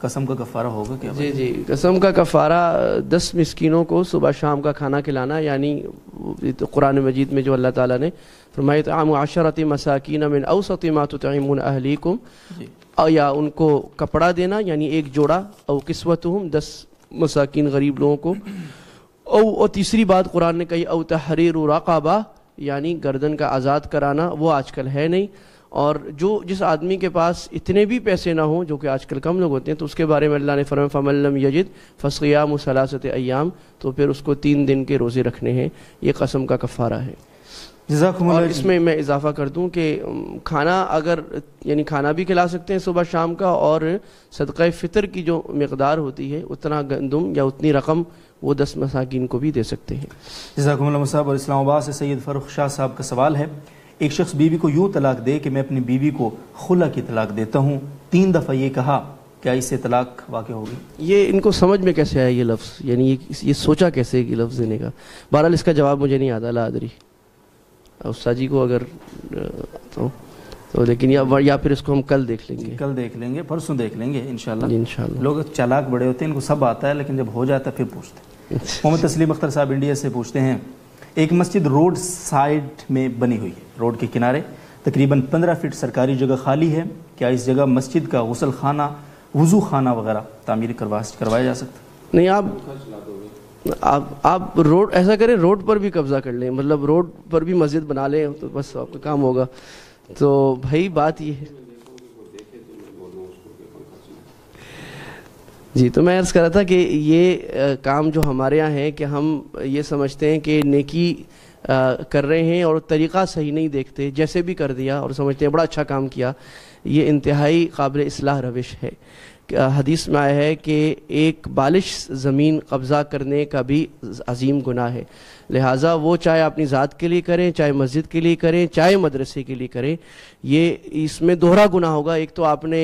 قسم کا کفارہ ہوگا کیا؟ جی قسم کا کفارہ 10 مسکینوں کو صبح شام کا کھانا کھلانا، یعنی قرآن مجید میں جو اللہ تعالیٰ نے فرمایا طعام 10 مساکین من اوسط ما تطعمون اہلیکم، یا ان کو کپڑا دینا یعنی ایک جوڑا، او کسوتہم 10 مساکین غریب لوگوں کو، اور تیسری بات قرآن نے کہی او تحریر رقبہ، یعنی گردن کا آزاد کرانا، وہ آج کل ہے نہیں، اور جس آدمی کے پاس اتنے بھی پیسے نہ ہوں جو کہ آج کل کم لوگ ہوتے ہیں تو اس کے بارے میں اللہ نے فرمایا فمن لم یجد فصیام 3 ایام، تو پھر اس کو 3 دن کے روزے رکھنے ہیں، یہ قسم کا کفارہ ہے۔ جزاکم اور اللہ۔ اس میں میں اضافہ کر دوں کہ کھانا اگر یعنی کھانا بھی کھلا سکتے ہیں صبح شام کا، اور صدقہ فطر کی جو مقدار ہوتی ہے اتنا گندم یا اتنی رقم وہ 10 مساکین کو بھی دے سکتے ہیں۔ جزاکم اللہ صاحب۔ اور اسلام آباد سے سید فرخ شاہ صاحب کا سوال ہے، ایک شخص بیوی کو یوں طلاق دے کہ میں اپنی بیوی کو خلا کی طلاق دیتا ہوں، 3 دفعہ یہ کہا، کیا اس سے طلاق واقع ہوگی؟ یہ ان کو سمجھ میں کیسے آیا یہ لفظ، یعنی یہ سوچا کیسے کہ لفظ دینے کا؟ بہرحال اس کا جواب مجھے نہیں آتا، لا ادری، استاد جی کو اگر تو لیکن یا پھر اس کو ہم کل دیکھ لیں گے، کل دیکھ لیں گے، پرسوں دیکھ لیں گے انشاءاللہ۔ انشاءاللہ۔ لوگ چالاک بڑے ہوتے ہیں، ان کو سب آتا ہے لیکن جب ہو جاتا ہے پھر پوچھتے ہیں۔ محمد تسلیم اختر صاحب انڈیا سے پوچھتے ہیں، ایک مسجد روڈ سائڈ میں بنی ہوئی ہے، روڈ کے کنارے تقریباً 15 فٹ سرکاری جگہ خالی ہے، کیا اس جگہ مسجد کا غسل خانہ، وضو خانہ وغیرہ تعمیر کروایا جا سکتا؟ نہیں، آپ روڈ ایسا کریں، روڈ پر بھی قبضہ کر لیں، مطلب روڈ پر بھی مسجد بنا لیں تو بس آپ کا کام ہوگا۔ تو بھائی بات یہ ہے جی، تو میں عرض کر رہا تھا کہ یہ کام جو ہمارے یہاں ہے کہ ہم یہ سمجھتے ہیں کہ نیکی کر رہے ہیں اور طریقہ صحیح نہیں دیکھتے، جیسے بھی کر دیا اور سمجھتے ہیں بڑا اچھا کام کیا، یہ انتہائی قابل اصلاح روش ہے۔ حدیث میں آیا ہے کہ ایک بالش زمین قبضہ کرنے کا بھی عظیم گناہ ہے، لہٰذا وہ چاہے اپنی ذات کے لیے کریں، چاہے مسجد کے لیے کریں، چاہے مدرسے کے لیے کریں، یہ اس میں دوہرا گناہ ہوگا۔ ایک تو آپ نے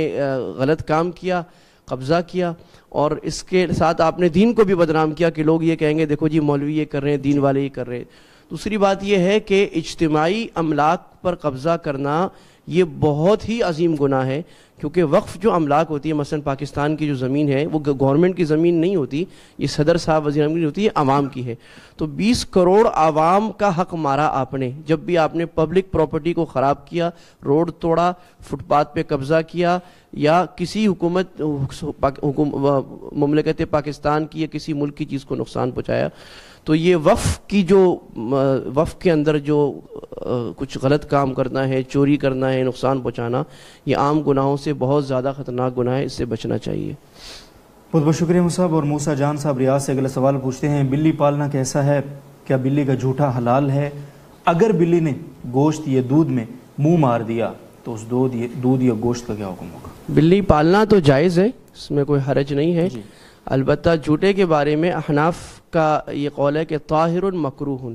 غلط کام کیا، قبضہ کیا، اور اس کے ساتھ آپ نے دین کو بھی بدنام کیا کہ لوگ یہ کہیں گے دیکھو جی مولوی یہ کر رہے ہیں، دین والے یہ کر رہے ہیں۔ دوسری بات یہ ہے کہ اجتماعی املاک پر قبضہ کرنا یہ بہت ہی عظیم گناہ ہے، کیونکہ وقف جو املاک ہوتی ہے، مثلا پاکستان کی جو زمین ہے وہ گورنمنٹ کی زمین نہیں ہوتی، یہ صدر صاحب وزیر اعظم کی ہوتی ہے، عوام کی ہے۔ تو 20 کروڑ عوام کا حق مارا آپ نے، جب بھی آپ نے پبلک پراپرٹی کو خراب کیا، روڈ توڑا، فٹ پاتھ پہ قبضہ کیا، یا کسی حکومت مملکت پاکستان کی یا کسی ملک کی چیز کو نقصان پہنچایا، تو یہ وقف کے اندر جو کچھ غلط کام کرنا ہے، چوری کرنا ہے، نقصان پہنچانا، یہ عام گناہوں سے بہت زیادہ خطرناک گناہ ہے، اس سے بچنا چاہیے۔ بہت بہت شکریہ مصعب۔ اور موسیٰ جان صاحب ریاض سے اگلا سوال پوچھتے ہیں، بلی پالنا کیسا ہے؟ کیا بلی کا جھوٹا حلال ہے؟ اگر بلی نے گوشت یا دودھ میں منہ مار دیا تو اس دودھ یا گوشت کا کیا حکم ہوگا؟ بلی پالنا تو جائز ہے، اس میں کوئی حرج نہیں ہے، البتہ جھوٹے کے بارے میں احناف کا یہ قول ہے کہ طاہر مکروہ،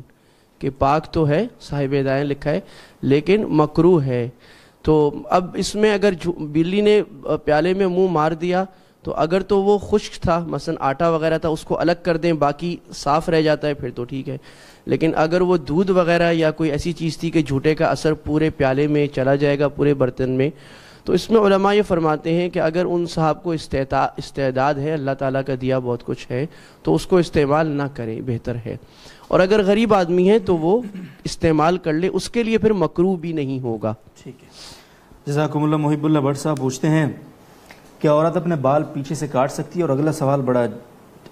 کہ پاک تو ہے، صاحب ہدایت لکھا ہے، لیکن مکروہ ہے۔ تو اب اس میں اگر بلی نے پیالے میں منہ مار دیا تو اگر تو وہ خشک تھا، مثلا آٹا وغیرہ تھا، اس کو الگ کر دیں، باقی صاف رہ جاتا ہے، پھر تو ٹھیک ہے۔ لیکن اگر وہ دودھ وغیرہ یا کوئی ایسی چیز تھی کہ جھوٹے کا اثر پورے پیالے میں چلا جائے گا، پورے برتن میں، تو اس میں علماء یہ فرماتے ہیں کہ اگر ان صاحب کو استعداد ہے، اللہ تعالیٰ کا دیا بہت کچھ ہے، تو اس کو استعمال نہ کریں، بہتر ہے۔ اور اگر غریب آدمی ہے تو وہ استعمال کر لے، اس کے لیے پھر مکروہ بھی نہیں ہوگا۔ ٹھیک ہے، جزاکم اللہ۔ محب اللہ بٹ صاحب پوچھتے ہیں، کیا عورت اپنے بال پیچھے سے کاٹ سکتی ہے؟ اور اگلا سوال بڑا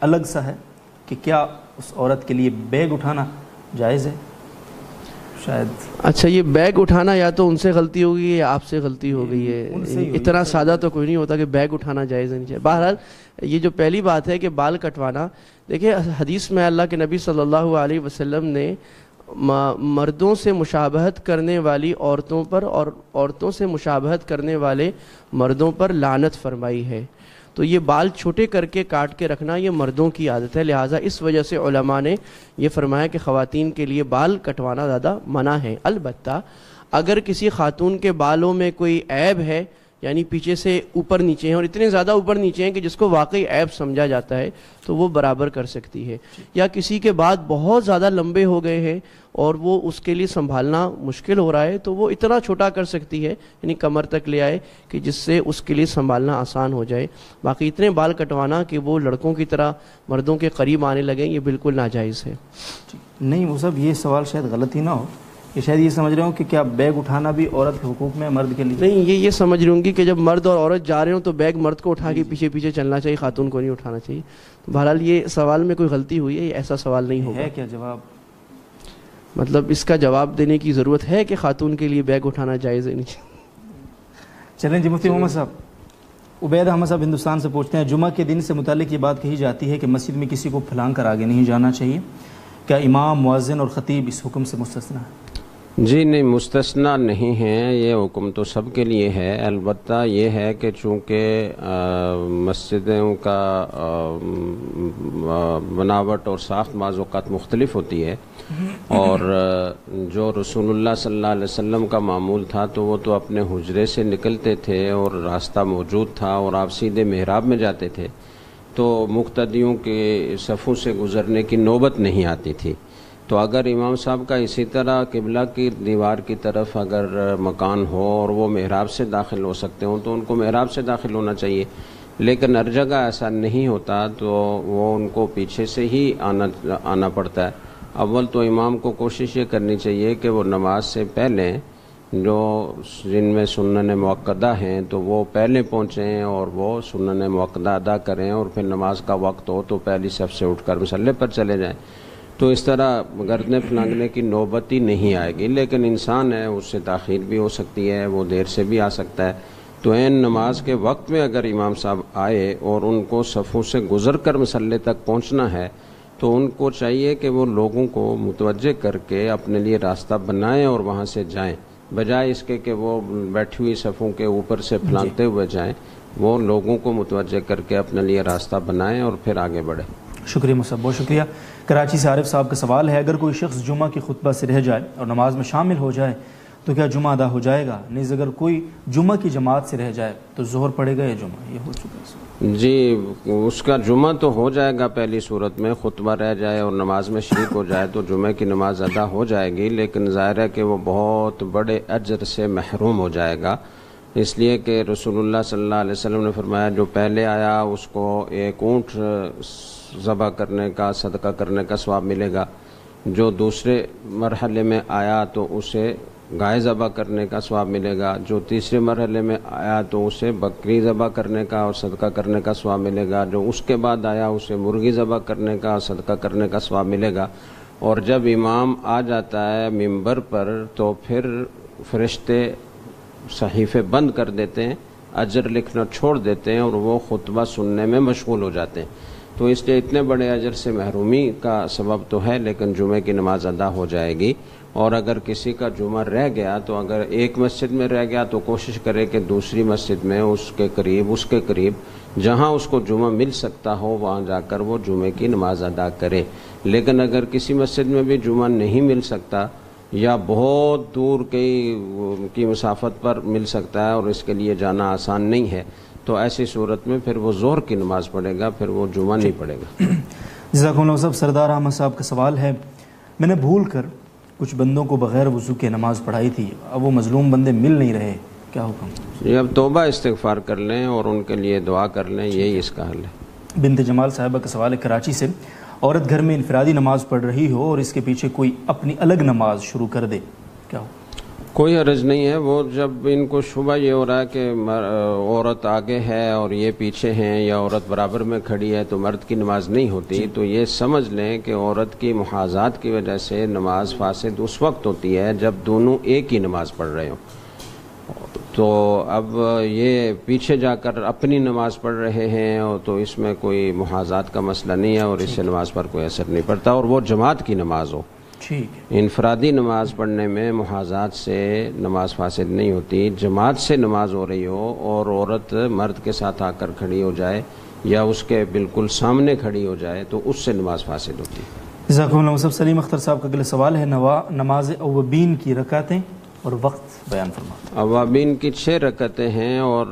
الگ سا ہے کہ کیا اس عورت کے لیے بیگ اٹھانا جائز ہے؟ شاید. اچھا یہ بیگ اٹھانا یا تو ان سے غلطی ہوگی یا آپ سے غلطی ہو گئی ہے, اتنا سادہ تو کوئی نہیں ہوتا کہ بیگ اٹھانا جائز نہیں ہے. بہرحال یہ جو پہلی بات ہے کہ بال کٹوانا, دیکھیں حدیث میں اللہ کے نبی صلی اللہ علیہ وسلم نے مردوں سے مشابہت کرنے والی عورتوں پر اور عورتوں سے مشابہت کرنے والے مردوں پر لعنت فرمائی ہے. تو یہ بال چھوٹے کر کے کاٹ کے رکھنا یہ مردوں کی عادت ہے, لہٰذا اس وجہ سے علماء نے یہ فرمایا کہ خواتین کے لیے بال کٹوانا زیادہ منع ہے. البتہ اگر کسی خاتون کے بالوں میں کوئی عیب ہے, یعنی پیچھے سے اوپر نیچے ہیں اور اتنے زیادہ اوپر نیچے ہیں کہ جس کو واقعی عیب سمجھا جاتا ہے, تو وہ برابر کر سکتی ہے. یا کسی کے بال بہت زیادہ لمبے ہو گئے ہیں اور وہ اس کے لیے سنبھالنا مشکل ہو رہا ہے, تو وہ اتنا چھوٹا کر سکتی ہے, یعنی کمر تک لے آئے کہ جس سے اس کے لیے سنبھالنا آسان ہو جائے. باقی اتنے بال کٹوانا کہ وہ لڑکوں کی طرح مردوں کے قریب آنے لگیں, یہ بالکل ناجائز ہے. نہیں وہ سب یہ سوال شاید غلط ہی نہ ہو کہ شاید یہ سمجھ رہے ہوں کہ کیا بیگ اٹھانا بھی عورت کے حقوق میں مرد کے لیے؟ نہیں, یہ سمجھ رہی ہوں گی کہ جب مرد اور عورت جا رہے ہوں تو بیگ مرد کو اٹھا کے پیچھے پیچھے چلنا چاہیے, خاتون کو نہیں اٹھانا چاہیے. بہرحال یہ سوال میں کوئی غلطی ہوئی ہے, یہ ایسا سوال نہیں ہوگا. ہے کیا جواب؟ مطلب اس کا جواب دینے کی ضرورت ہے کہ خاتون کے لیے بیگ اٹھانا جائز ہے نہیں. چلیں جی مفتی محمد صاحب, عبید احمد صاحب ہندوستان سے پوچھتے ہیں, جمعہ کے دن سے متعلق یہ بات کہی جاتی ہے کہ مسجد میں کسی کو پھلانگ کر آگے نہیں جانا چاہیے, کیا امام, مؤذن اور خطیب اس حکم سے مستثنیٰ ہے؟ جی نہیں, مستثنیٰ نہیں ہیں, یہ حکم تو سب کے لیے ہے. البتہ یہ ہے کہ چونکہ مسجدوں کا بناوٹ اور ساخت بعض اوقات مختلف ہوتی ہے, اور جو رسول اللہ صلی اللہ علیہ وسلم کا معمول تھا تو وہ تو اپنے حجرے سے نکلتے تھے اور راستہ موجود تھا اور آپ سیدھے محراب میں جاتے تھے, تو مقتدیوں کے صفوں سے گزرنے کی نوبت نہیں آتی تھی. تو اگر امام صاحب کا اسی طرح قبلہ کی دیوار کی طرف اگر مکان ہو اور وہ محراب سے داخل ہو سکتے ہوں تو ان کو محراب سے داخل ہونا چاہیے, لیکن ہر جگہ ایسا نہیں ہوتا تو وہ ان کو پیچھے سے ہی آنا پڑتا ہے. اول تو امام کو کوشش یہ کرنی چاہیے کہ وہ نماز سے پہلے جو جن میں سنن مؤکدہ ہیں تو وہ پہلے پہنچیں اور وہ سنن مؤکدہ ادا کریں, اور پھر نماز کا وقت ہو تو پہلی صف سے اٹھ کر مصلی پر چلے جائیں. تو اس طرح گردنے پھلانگنے کی نوبت ہی نہیں آئے گی. لیکن انسان ہے, اس سے تاخیر بھی ہو سکتی ہے, وہ دیر سے بھی آ سکتا ہے. تو عین نماز کے وقت میں اگر امام صاحب آئے اور ان کو صفوں سے گزر کر مصلی تک پہنچنا ہے تو ان کو چاہیے کہ وہ لوگوں کو متوجہ کر کے اپنے لیے راستہ بنائیں اور وہاں سے جائیں, بجائے اس کے کہ وہ بیٹھی ہوئی صفوں کے اوپر سے پھلانگتے ہوئے جائیں. وہ لوگوں کو متوجہ کر کے اپنے لیے راستہ بنائیں اور پھر آگے بڑھیں. شکریہ مصعب, بہت شکریہ. کراچی سے عارف صاحب کا سوال ہے, اگر کوئی شخص جمعہ کی خطبہ سے رہ جائے اور نماز میں شامل ہو جائے تو کیا جمعہ ادا ہو جائے گا؟ نیز اگر کوئی جمعہ کی جماعت سے رہ جائے تو ظہر پڑے گا یا جمعہ؟ یہ ہو چکا ہے. جی اس کا جمعہ تو ہو جائے گا پہلی صورت میں, خطبہ رہ جائے اور نماز میں شریک ہو جائے تو جمعہ کی نماز ادا ہو جائے گی, لیکن ظاہر ہے کہ وہ بہت بڑے اجر سے محروم ہو جائے گا, اس لیے کہ رسول اللہ صلی اللہ علیہ وسلم نے فرمایا جو پہلے آیا اس کو ایک اونٹ ذبح کرنے کا, صدقہ کرنے کا ثواب ملے گا, جو دوسرے مرحلے میں آیا تو اسے گائے ذبح کرنے کا ثواب ملے گا, جو تیسرے مرحلے میں آیا تو اسے بکری ذبح کرنے کا اور صدقہ کرنے کا ثواب ملے گا, جو اس کے بعد آیا اسے مرغی ذبح کرنے کا اور صدقہ کرنے کا ثواب ملے گا. اور جب امام آ جاتا ہے منبر پر تو پھر فرشتے صحیفے بند کر دیتے ہیں, اجر لکھنا چھوڑ دیتے ہیں اور وہ خطبہ سننے میں مشغول ہو جاتے ہیں. تو اس لیے اتنے بڑے اجر سے محرومی کا سبب تو ہے, لیکن جمعہ کی نماز ادا ہو جائے گی. اور اگر کسی کا جمعہ رہ گیا تو اگر ایک مسجد میں رہ گیا تو کوشش کرے کہ دوسری مسجد میں اس کے قریب جہاں اس کو جمعہ مل سکتا ہو وہاں جا کر وہ جمعے کی نماز ادا کرے. لیکن اگر کسی مسجد میں بھی جمعہ نہیں مل سکتا یا بہت دور کی مسافت پر مل سکتا ہے اور اس کے لیے جانا آسان نہیں ہے تو ایسی صورت میں پھر وہ ظہر کی نماز پڑھے گا, پھر وہ جمعہ نہیں پڑھے گا. جزاکم اللہ صاحب. سردار احمد صاحب کا سوال ہے, میں نے بھول کر کچھ بندوں کو بغیر وضو کے نماز پڑھائی تھی, اب وہ مظلوم بندے مل نہیں رہے, کیا حکم؟ یہ اب توبہ استغفار کر لیں اور ان کے لیے دعا کر لیں, یہی اس کا حل ہے. بنت جمال صاحبہ کا سوال ہے کراچی سے, عورت گھر میں انفرادی نماز پڑھ رہی ہو اور اس کے پیچھے کوئی اپنی الگ نماز شروع کر دے, کیا ہو؟ کوئی حرج نہیں ہے. وہ جب ان کو شبہ یہ ہو رہا ہے کہ عورت آگے ہے اور یہ پیچھے ہیں یا عورت برابر میں کھڑی ہے تو مرد کی نماز نہیں ہوتی، تو یہ سمجھ لیں کہ عورت کی محاذات کی وجہ سے نماز فاسد اس وقت ہوتی ہے جب دونوں ایک ہی نماز پڑھ رہے ہوں. تو اب یہ پیچھے جا کر اپنی نماز پڑھ رہے ہیں اور تو اس میں کوئی محاذات کا مسئلہ نہیں ہے اور اس سے نماز پر کوئی اثر نہیں پڑتا. اور وہ جماعت کی نماز ہو، انفرادی نماز پڑھنے میں محاذات سے نماز فاسد نہیں ہوتی. جماعت سے نماز ہو رہی ہو اور عورت مرد کے ساتھ آ کر کھڑی ہو جائے یا اس کے بالکل سامنے کھڑی ہو جائے تو اس سے نماز فاسد ہوتی ہے. جزاکم اللہ. صاحب سلیم اختر صاحب کا اگلا سوال ہے، نماز اوابین کی رکعتیں اور وقت بیان فرمائیں. اوابین کی 6 رکعتیں ہیں اور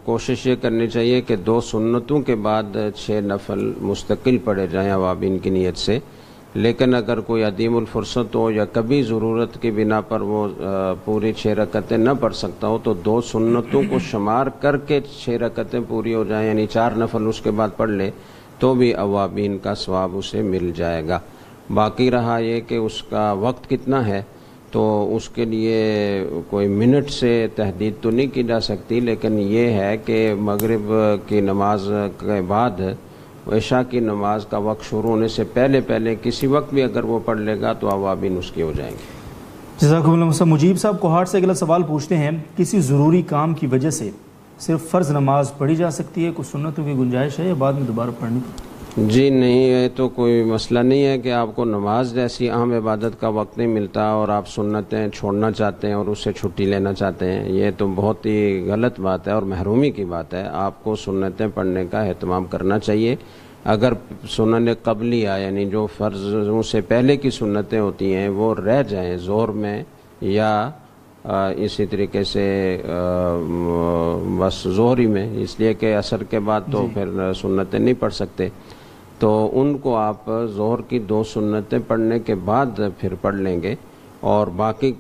کوشش یہ کرنی چاہیے کہ 2 سنتوں کے بعد 6 نفل مستقل پڑھے جائیں اوابین کی نیت سے. لیکن اگر کوئی عدیم الفرصت ہو یا کبھی ضرورت کی بنا پر وہ پوری 6 رکعتیں نہ پڑھ سکتا ہو تو 2 سنتوں کو شمار کر کے 6 رکعتیں پوری ہو جائیں، یعنی 4 نفل اس کے بعد پڑھ لے تو بھی اوابین کا ثواب اسے مل جائے گا. باقی رہا یہ کہ اس کا وقت کتنا ہے تو اس کے لیے کوئی منٹ سے تحدید تو نہیں کی جا سکتی، لیکن یہ ہے کہ مغرب کی نماز کے بعد عشاء کی نماز کا وقت شروع ہونے سے پہلے کسی وقت بھی اگر وہ پڑھ لے گا تو اوابین اس کی ہو جائیں گے. جزاکم اللہ. مجیب صاحب کوہاٹ سے اگلا سوال پوچھتے ہیں، کسی ضروری کام کی وجہ سے صرف فرض نماز پڑھی جا سکتی ہے، کوئی سنتوں کی گنجائش ہے یا بعد میں دوبارہ پڑھنی؟ جی نہیں، یہ تو کوئی مسئلہ نہیں ہے کہ آپ کو نماز جیسی اہم عبادت کا وقت نہیں ملتا اور آپ سنتیں چھوڑنا چاہتے ہیں اور اس سے چھٹی لینا چاہتے ہیں. یہ تو بہت ہی غلط بات ہے اور محرومی کی بات ہے. آپ کو سنتیں پڑھنے کا اہتمام کرنا چاہیے. اگر سنن قبلیہ یعنی جو فرضوں سے پہلے کی سنتیں ہوتی ہیں وہ رہ جائیں ظہر میں یا اسی طریقے سے بس ظہری میں، اس لیے کہ عصر کے بعد تو پھر سنتیں نہیں پڑھ سکتے، تو ان کو آپ ظہر کی 2 سنتیں پڑھنے کے بعد پھر پڑھ لیں گے. اور باقی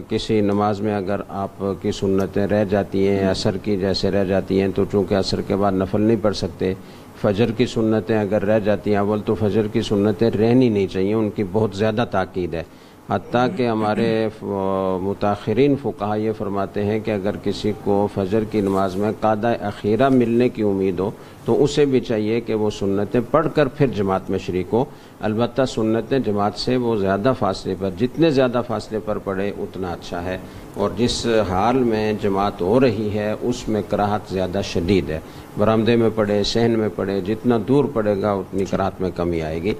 کسی نماز میں اگر آپ کی سنتیں رہ جاتی ہیں عصر کی جیسے رہ جاتی ہیں تو چونکہ عصر کے بعد نفل نہیں پڑھ سکتے. فجر کی سنتیں اگر رہ جاتی ہیں، اول تو فجر کی سنتیں رہنی نہیں چاہیے، ان کی بہت زیادہ تاکید ہے. حتیٰ کہ ہمارے متاخرین فقہا یہ فرماتے ہیں کہ اگر کسی کو فجر کی نماز میں قعدہ اخیرہ ملنے کی امید ہو تو اسے بھی چاہیے کہ وہ سنتیں پڑھ کر پھر جماعت میں شریک ہو. البتہ سنتیں جماعت سے وہ زیادہ فاصلے پر، جتنے زیادہ فاصلے پر پڑھے اتنا اچھا ہے. اور جس حال میں جماعت ہو رہی ہے اس میں کراہت زیادہ شدید ہے. برآمدے میں پڑھے، صحن میں پڑھے، جتنا دور پڑے گا اتنی کراہت میں کمی آئے گی.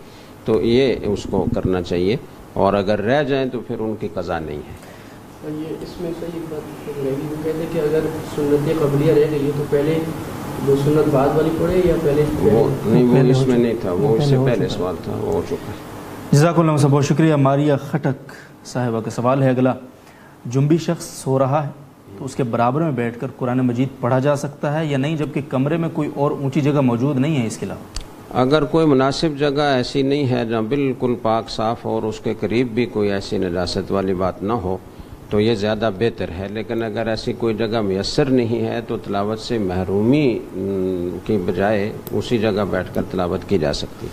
تو یہ اس کو کرنا چاہیے اور اگر رہ جائیں تو پھر ان کی قضا نہیں ہے. یہ اس میں صحیح بات رہی، وہ کہتے ہیں کہ اگر سنت قبلیہ رہ گئی ہے تو پہلے وہ سنت بعد والی پڑھے یا پہلے؟ وہ نہیں، وہ اس میں نہیں تھا، وہ اس سے پہلے سوال تھا، وہ ہو چکا ہے. جزاک اللہ صاحب بہت شکریہ. ماریا خٹک صاحبہ کا سوال ہے اگلا، جنبی شخص سو رہا ہے تو اس کے برابر میں بیٹھ کر قرآن مجید پڑھا جا سکتا ہے یا نہیں، جبکہ کمرے میں کوئی اور اونچی جگہ موجود نہیں ہے اس کے علاوہ؟ اگر کوئی مناسب جگہ ایسی نہیں ہے جہاں بالکل پاک صاف اور اس کے قریب بھی کوئی ایسی نجاست والی بات نہ ہو تو یہ زیادہ بہتر ہے. لیکن اگر ایسی کوئی جگہ میسر نہیں ہے تو تلاوت سے محرومی کی بجائے اسی جگہ بیٹھ کر تلاوت کی جا سکتی.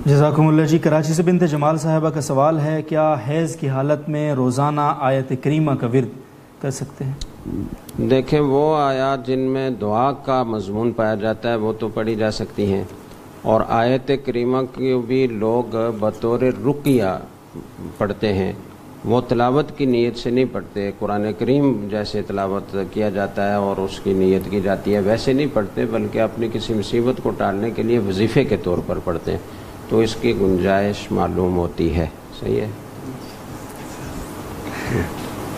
جزاکم اللہ. جی کراچی سے بنت جمال صاحبہ کا سوال ہے، کیا حیض کی حالت میں روزانہ آیت کریمہ کا ورد کر سکتے ہیں؟ دیکھیں وہ آیات جن میں دعا کا مضمون پایا جاتا ہے وہ تو پڑھی جا سکتی ہیں، اور آیت کریمہ کی بھی لوگ بطور رقیہ پڑھتے ہیں. وہ تلاوت کی نیت سے نہیں پڑھتے. قرآن کریم جیسے تلاوت کیا جاتا ہے اور اس کی نیت کی جاتی ہے ویسے نہیں پڑھتے، بلکہ اپنی کسی مصیبت کو ٹالنے کے لیے وظیفے کے طور پر پڑھتے ہیں. تو اس کی گنجائش معلوم ہوتی ہے. صحیح ہے.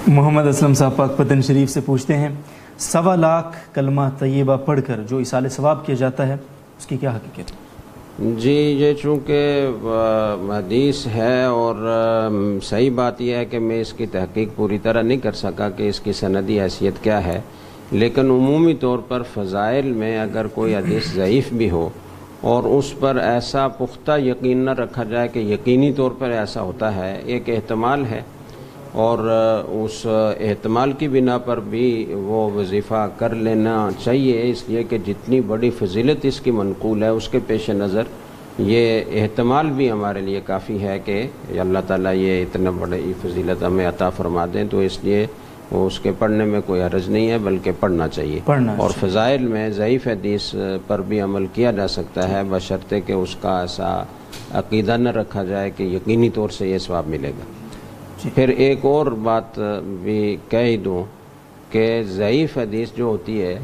محمد اسلم صاحب پاک پتن شریف سے پوچھتے ہیں، 1.25 لاکھ کلمہ طیبہ پڑھ کر جو ایصال ثواب کیا جاتا ہے اس کی کیا حقیقت ہے؟ جی یہ چونکہ حدیث ہے اور صحیح بات یہ ہے کہ میں اس کی تحقیق پوری طرح نہیں کر سکا کہ اس کی سندی حیثیت کیا ہے، لیکن عمومی طور پر فضائل میں اگر کوئی حدیث ضعیف بھی ہو اور اس پر ایسا پختہ یقین نہ رکھا جائے کہ یقینی طور پر ایسا ہوتا ہے، ایک احتمال ہے، اور اس احتمال کی بنا پر بھی وہ وظیفہ کر لینا چاہیے، اس لیے کہ جتنی بڑی فضیلت اس کی منقول ہے اس کے پیش نظر یہ احتمال بھی ہمارے لیے کافی ہے کہ اللہ تعالیٰ یہ اتنا بڑے فضیلت ہمیں عطا فرما دیں، تو اس لیے اس کے پڑھنے میں کوئی حرج نہیں ہے، بلکہ پڑھنا چاہیے۔ اور فضائل میں ضعیف حدیث پر بھی عمل کیا جا سکتا ہے، بشرطے کہ اس کا ایسا عقیدہ نہ رکھا جائے کہ یقینی طور سے یہ ثواب ملے گا۔ پھر ایک اور بات بھی کہہ ہی دوں کہ ضعیف حدیث جو ہوتی ہے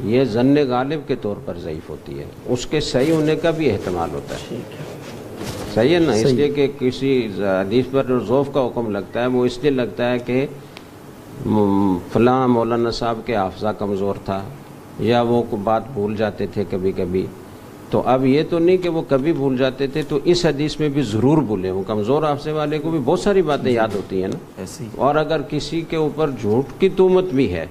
یہ ظن غالب کے طور پر ضعیف ہوتی ہے، اس کے صحیح ہونے کا بھی احتمال ہوتا ہے۔ صحیح ہے نا؟ اس لیے کہ کسی حدیث پر جو ضعف کا حکم لگتا ہے وہ اس لیے لگتا ہے کہ فلاں مولانا صاحب کے حافظہ کمزور تھا، یا وہ بات بھول جاتے تھے کبھی کبھی۔ تو اب یہ تو نہیں کہ وہ کبھی بھول جاتے تھے تو اس حدیث میں بھی ضرور بھولیں، وہ کمزور حافظے والے کو بھی بہت ساری باتیں یاد ہوتی ہیں نا۔ اور اگر کسی کے اوپر جھوٹ کی تہمت بھی ہے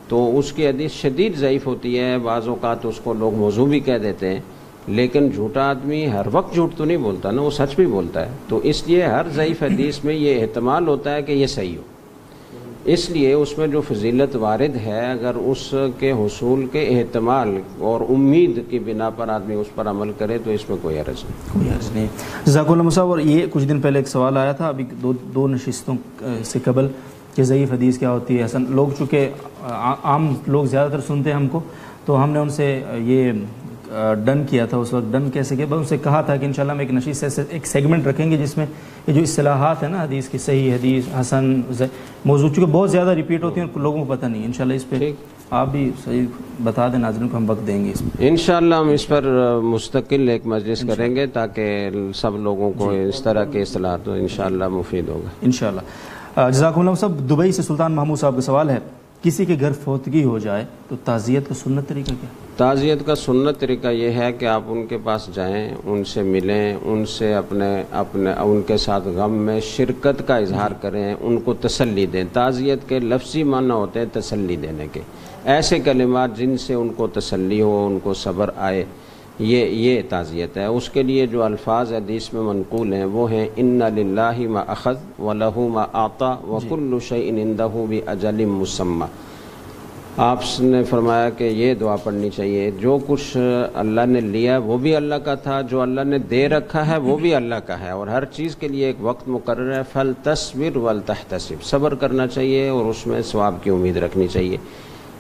تو اس کی حدیث شدید ضعیف ہوتی ہے، بعض اوقات اس کو لوگ موضوع بھی کہہ دیتے ہیں، لیکن جھوٹا آدمی ہر وقت جھوٹ تو نہیں بولتا نا، وہ سچ بھی بولتا ہے۔ تو اس لیے ہر ضعیف حدیث میں یہ احتمال ہوتا ہے کہ یہ صحیح ہو، اس لیے اس میں جو فضیلت وارد ہے اگر اس کے حصول کے احتمال اور امید کی بنا پر آدمی اس پر عمل کرے تو اس میں کوئی حرج نہیں۔ جزاک اللہ صاحب۔ اور یہ کچھ دن پہلے ایک سوال آیا تھا ابھی دو نشستوں سے قبل کہ ضعیف حدیث کیا ہوتی ہے۔ حسن لوگ چونکہ عام لوگ زیادہ تر سنتے ہیں ہم کو، تو ہم نے ان سے یہ ڈن کیا تھا اس وقت۔ ڈن کیسے کیا؟ بس ان سے کہا تھا کہ انشاءاللہ ہم ایک نشست سے ایک سیگمنٹ رکھیں گے جس میں یہ جو اصطلاحات ہیں نا حدیث کی، صحیح حدیث، حسن، موضوع، چونکہ بہت زیادہ ریپیٹ ہوتی ہیں اور لوگوں کو پتہ نہیں، انشاءاللہ اس پہ آپ بھی صحیح بتا دیں ناظرین کو، ہم وقت دیں گے اس پہ انشاءاللہ۔ ہم اس پر مستقل ایک مجلس کریں گے تاکہ سب لوگوں کو اس طرح کے اصطلاحات انشاءاللہ مفید ہوگا انشاءاللہ۔ جزاکم اللہ صاحب۔ دبئی سے سلطان محمود صاحب کا سوال ہے، کسی کے گھر فوتگی ہو جائے تو تعزیت کا سنت طریقہ کیا ہے؟ تعزیت کا سنت طریقہ یہ ہے کہ آپ ان کے پاس جائیں، ان سے ملیں، ان سے ان کے ساتھ غم میں شرکت کا اظہار کریں، ان کو تسلی دیں۔ تعزیت کے لفظی معنی ہوتے ہیں تسلی دینے کے، ایسے کلمات جن سے ان کو تسلی ہو، ان کو صبر آئے، یہ تعزیت ہے۔ اس کے لیے جو الفاظ حدیث میں منقول ہیں وہ ہیں ان للہ ما اخذ ولہ ما اعطى وکل شیء عنده باجل مسمى۔ آپ نے فرمایا کہ یہ دعا پڑھنی چاہیے، جو کچھ اللہ نے لیا وہ بھی اللہ کا تھا، جو اللہ نے دے رکھا ہے وہ بھی اللہ کا ہے، اور ہر چیز کے لیے ایک وقت مقرر ہے۔ فلتصبر ولتحتسب، صبر کرنا چاہیے اور اس میں ثواب کی امید رکھنی چاہیے۔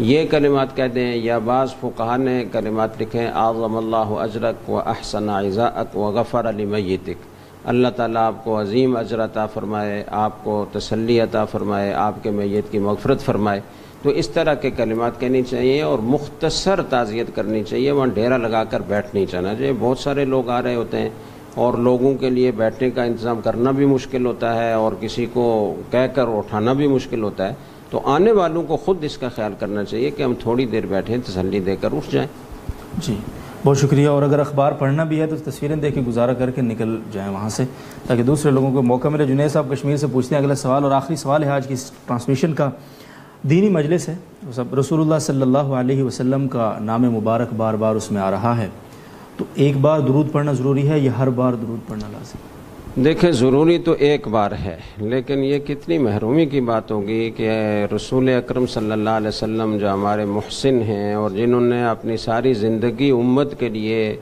یہ کلمات کہہ دیں، یا بعض فقہا نے کلمات لکھیں اعظم اللہ اجرک و احسن عزاءک و غفر لمیتک، اللہ تعالیٰ آپ کو عظیم اجر عطا فرمائے، آپ کو تسلی عطا فرمائے، آپ کے میت کی مغفرت فرمائے۔ تو اس طرح کے کلمات کہنی چاہیے اور مختصر تعزیت کرنی چاہیے، وہاں ڈیرا لگا کر بیٹھ نہیں جانا چاہیے۔ بہت سارے لوگ آ رہے ہوتے ہیں اور لوگوں کے لیے بیٹھنے کا انتظام کرنا بھی مشکل ہوتا ہے اور کسی کو کہہ کر اٹھانا بھی مشکل ہوتا ہے، تو آنے والوں کو خود اس کا خیال کرنا چاہیے کہ ہم تھوڑی دیر بیٹھیں، تسلی دے کر اٹھ جائیں۔ جی بہت شکریہ۔ اور اگر اخبار پڑھنا بھی ہے تو تصویریں دیکھ کے گزارا کر کے نکل جائیں وہاں سے تاکہ دوسرے لوگوں کو موقع ملے۔ جنید صاحب کشمیر سے پوچھتے ہیں اگلا سوال، اور آخری سوال ہے آج کی اس ٹرانسمیشن کا۔ دینی مجلس ہے، رسول اللہ صلی اللہ علیہ وسلم کا نام مبارک بار بار اس میں آ رہا ہے، تو ایک بار درود پڑھنا ضروری ہے یا ہر بار درود پڑھنا لازم؟ دیکھیں ضروری تو ایک بار ہے، لیکن یہ کتنی محرومی کی بات ہوگی کہ رسول اکرم صلی اللہ علیہ وسلم جو ہمارے محسن ہیں اور جنہوں نے اپنی ساری زندگی امت کے لیے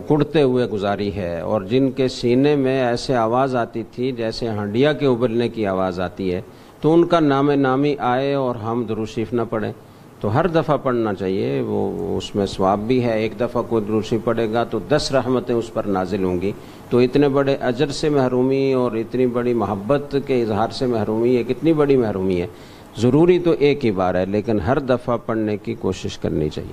کڑتے ہوئے گزاری ہے، اور جن کے سینے میں ایسے آواز آتی تھی جیسے ہنڈیا کے ابلنے کی آواز آتی ہے، تو ان کا نام نامی آئے اور ہم درود شریف نہ پڑھیں تو ہر دفعہ پڑھنا چاہیے، وہ اس میں ثواب بھی ہے۔ ایک دفعہ کوئی درود شریف پڑھے گا تو 10 رحمتیں اس پر نازل ہوں گی، تو اتنے بڑے اجر سے محرومی اور اتنی بڑی محبت کے اظہار سے محرومی، یہ کتنی بڑی محرومی ہے۔ ضروری تو ایک ہی بار ہے لیکن ہر دفعہ پڑھنے کی کوشش کرنی چاہیے۔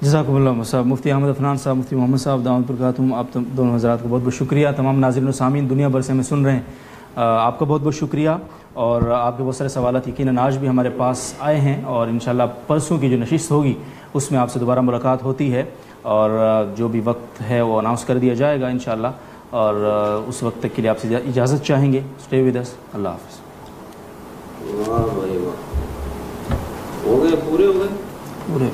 جزاکم اللہ صاحب۔ مفتی احمد عفنان صاحب، مفتی محمد صاحب دامت برکاتہم، آپ دونوں حضرات کو بہت بہت شکریہ۔ تمام ناظرین و سامعین دنیا بھر سے ہمیں سن رہے ہیں، آپ کا بہت بہت شکریہ، اور آپ کے بہت سارے سوالات یقیناً آج بھی ہمارے پاس آئے ہیں، اور انشاءاللہ پرسوں کی جو نشست ہوگی اس میں آپ سے دوبارہ ملاقات ہوتی ہے، اور جو بھی وقت ہے وہ اناؤنس کر دیا جائے گا انشاءاللہ، اور اس وقت تک کے لیے آپ سے اجازت چاہیں گے۔ اسٹے ود اس، اللہ حافظ۔ واہ بھائی واہ، ہو گئے، پورے ہو گئے، پورے